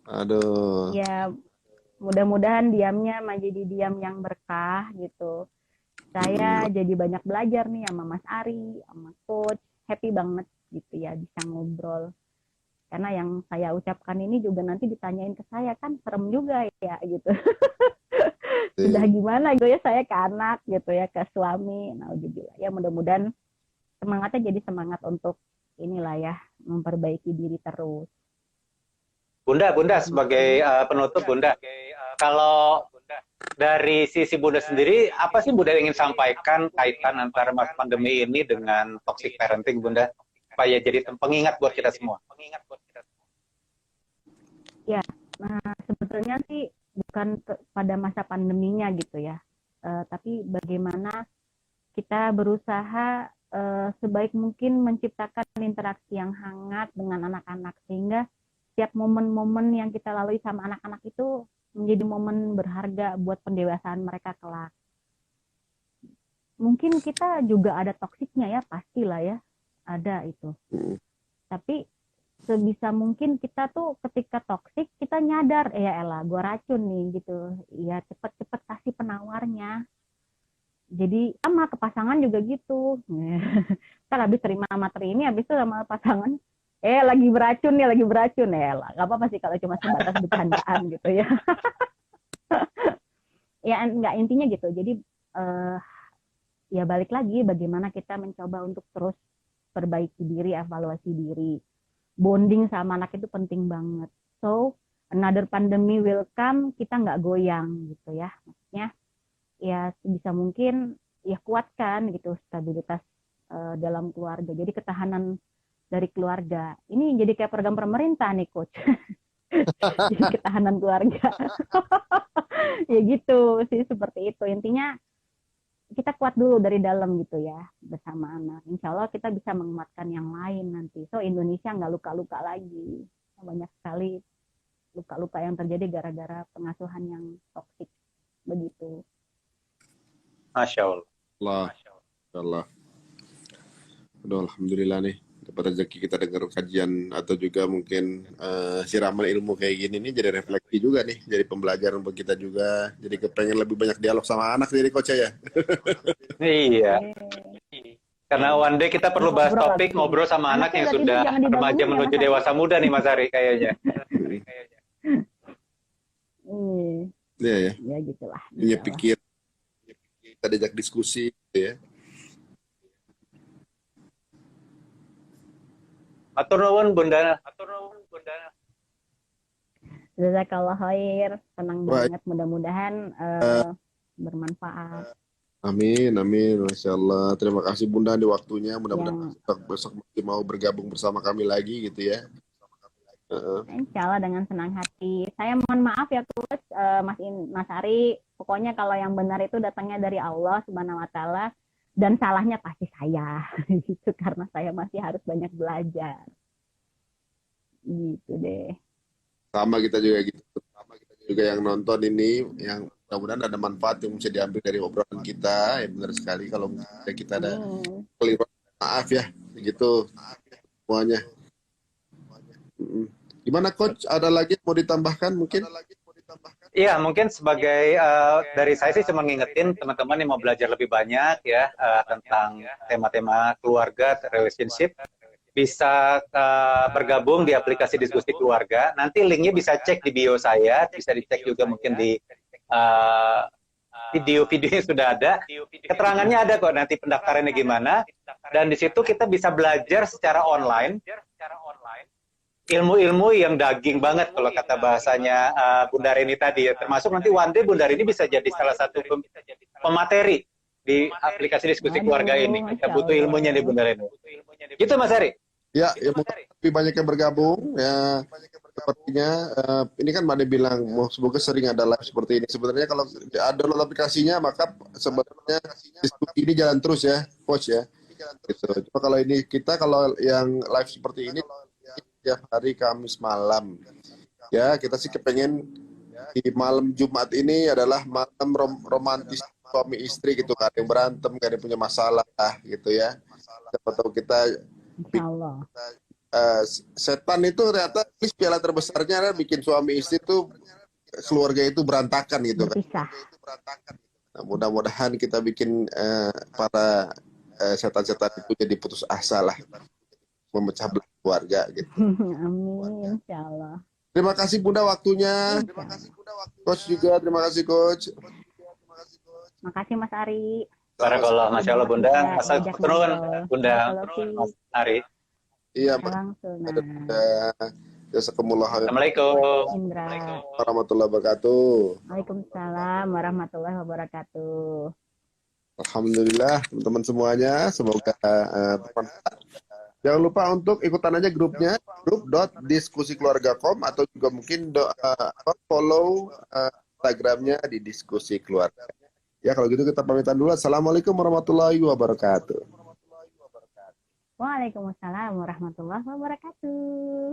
B: Aduh.
D: Ya, mudah-mudahan diamnya menjadi diam yang berkah gitu. Saya jadi banyak belajar nih sama Mas Ari, sama Coach. Happy banget gitu ya bisa ngobrol. Karena yang saya ucapkan ini juga nanti ditanyain ke saya kan serem juga ya gitu. Sudah gimana gitu ya saya ke anak gitu ya, ke suami. Nah, ya mudah-mudahan semangatnya jadi semangat untuk inilah ya, memperbaiki diri terus.
C: Bunda sebagai penutup Bunda, kalau dari sisi Bunda sendiri, apa sih Bunda ingin sampaikan kaitan antara masa pandemi ini dengan toxic parenting Bunda? Supaya jadi pengingat buat kita semua.
D: Ya, nah sebetulnya sih bukan pada masa pandeminya gitu ya, tapi bagaimana kita berusaha sebaik mungkin menciptakan interaksi yang hangat dengan anak-anak, sehingga setiap momen-momen yang kita lalui sama anak-anak itu menjadi momen berharga buat pendewasaan mereka kelak. Mungkin kita juga ada toksiknya ya, pastilah ya, ada itu. Tapi sebisa mungkin kita tuh ketika toksik kita nyadar, ya elah gue racun nih gitu, ya cepet-cepet kasih penawarnya. Jadi sama ke pasangan juga gitu. Kan habis terima materi ini, habis itu sama pasangan, lagi beracun ya lah. Gak apa-apa sih kalau cuma sebatas bercandaan gitu ya. Ya enggak, intinya gitu. Jadi ya balik lagi bagaimana kita mencoba untuk terus perbaiki diri, evaluasi diri. Bonding sama anak itu penting banget. So, another pandemi will come, kita nggak goyang gitu ya. Maksudnya, ya sebisa mungkin ya kuatkan gitu stabilitas dalam keluarga. Jadi ketahanan dari keluarga. Ini jadi kayak program pemerintah nih, Coach. Jadi ketahanan keluarga. Ya gitu sih, seperti itu. Intinya, kita kuat dulu dari dalam gitu ya, bersama anak. Insya Allah kita bisa menguatkan yang lain nanti. So Indonesia nggak luka-luka lagi. Banyak sekali luka-luka yang terjadi gara-gara pengasuhan yang toksik. Begitu.
C: Masya Allah.
B: Allah. Aduh, alhamdulillah nih dapat rezeki kita dengar kajian atau juga mungkin siraman ilmu kayak gini nih, jadi refleksi juga nih, jadi pembelajaran buat kita juga, jadi kepengen lebih banyak dialog sama anak jadi Coach ya.
C: Iya. Karena one day kita perlu bahas topik ngobrol sama anak yang sudah remaja menuju dewasa muda nih Mas Ari kayaknya.
B: Iya ya.
D: Ya gitulah.
B: Punya pikir, kita diajak diskusi gitu ya.
C: Atur nuwun Bunda.
D: Jazakallah khair, senang banget, mudah-mudahan bermanfaat.
B: Amin, Masya Allah. Terima kasih Bunda di waktunya, mudah-mudahan besok masih mau bergabung bersama kami lagi gitu ya.
D: Insya Allah dengan senang hati. Saya mohon maaf ya Coach, Mas Ari, pokoknya kalau yang benar itu datangnya dari Allah Subhanahu Wa Taala. Dan salahnya pasti saya, gitu, karena saya masih harus banyak belajar. Gitu deh.
B: Sama kita juga gitu. Sama kita juga yang nonton ini, yang mudah-mudahan ada manfaat yang bisa diambil dari obrolan kita. Ya benar sekali, kalau kita ada keliru, maaf ya, gitu semuanya. Gimana Coach? Ada lagi yang mau ditambahkan mungkin?
C: Iya, mungkin sebagai dari saya sih cuma ngingetin teman-teman yang mau belajar lebih banyak ya tentang tema-tema keluarga, relationship, bisa bergabung di aplikasi diskusi keluarga. Nanti linknya bisa cek di bio saya, bisa dicek juga mungkin di video-video yang sudah ada. Keterangannya ada kok, nanti pendaftarannya gimana. Dan di situ kita bisa belajar secara online. Ilmu-ilmu yang daging banget kalau kata bahasanya Bunda Reni tadi ya. Termasuk nanti one day Bunda Reni bisa jadi salah satu pemateri di aplikasi diskusi keluarga ini. Kita butuh ilmunya nih Bunda Reni. Gitu Mas Ari?
B: Ya lebih banyak yang bergabung ya. Sepertinya ini kan Made bilang semoga sering ada live seperti ini. Sebenarnya kalau ada download aplikasinya maka sebenarnya diskusi ini jalan terus ya Coach ya. Gitu. Cuma kalau ini kita kalau yang live seperti ini tiap hari Kamis malam ya, kita sih kepengen di malam Jumat ini adalah malam romantis suami istri gitu, kan yang berantem, kan yang punya masalah gitu ya. Siapa tahu kita
D: Insya Allah.
B: setan itu ternyata piala terbesarnya adalah bikin suami istri itu keluarga itu berantakan gitu kan.
D: Berpisah.
B: Nah, mudah-mudahan kita bikin para setan-setan itu jadi putus asa lah, memecah belah keluarga gitu.
D: Amin, insya Allah.
B: Terima kasih Bunda waktunya. Coach juga, terima kasih Coach.
D: Makasih Mas Ari.
C: Barakallah, Masya Allah Bunda.
D: Ya,
C: Asal
D: ijak
C: turun
D: ngobrol.
C: Bunda,
D: Barakallahu
C: Mas
D: fiik.
C: Ari.
B: Iya,
D: Langsung.
B: jazakumullah
C: Assalamualaikum.
D: Indra.
B: warahmatullahi wabarakatuh.
D: Waalaikumsalam warahmatullahi wabarakatuh.
B: Alhamdulillah teman-teman semuanya, semoga bermanfaat. Jangan lupa untuk ikutan aja grupnya, grup.diskusikeluarga.com, atau juga mungkin follow Instagramnya di Diskusi Keluarga. Ya kalau gitu kita pamitan dulu. Assalamualaikum warahmatullahi wabarakatuh.
D: Waalaikumsalam warahmatullahi wabarakatuh.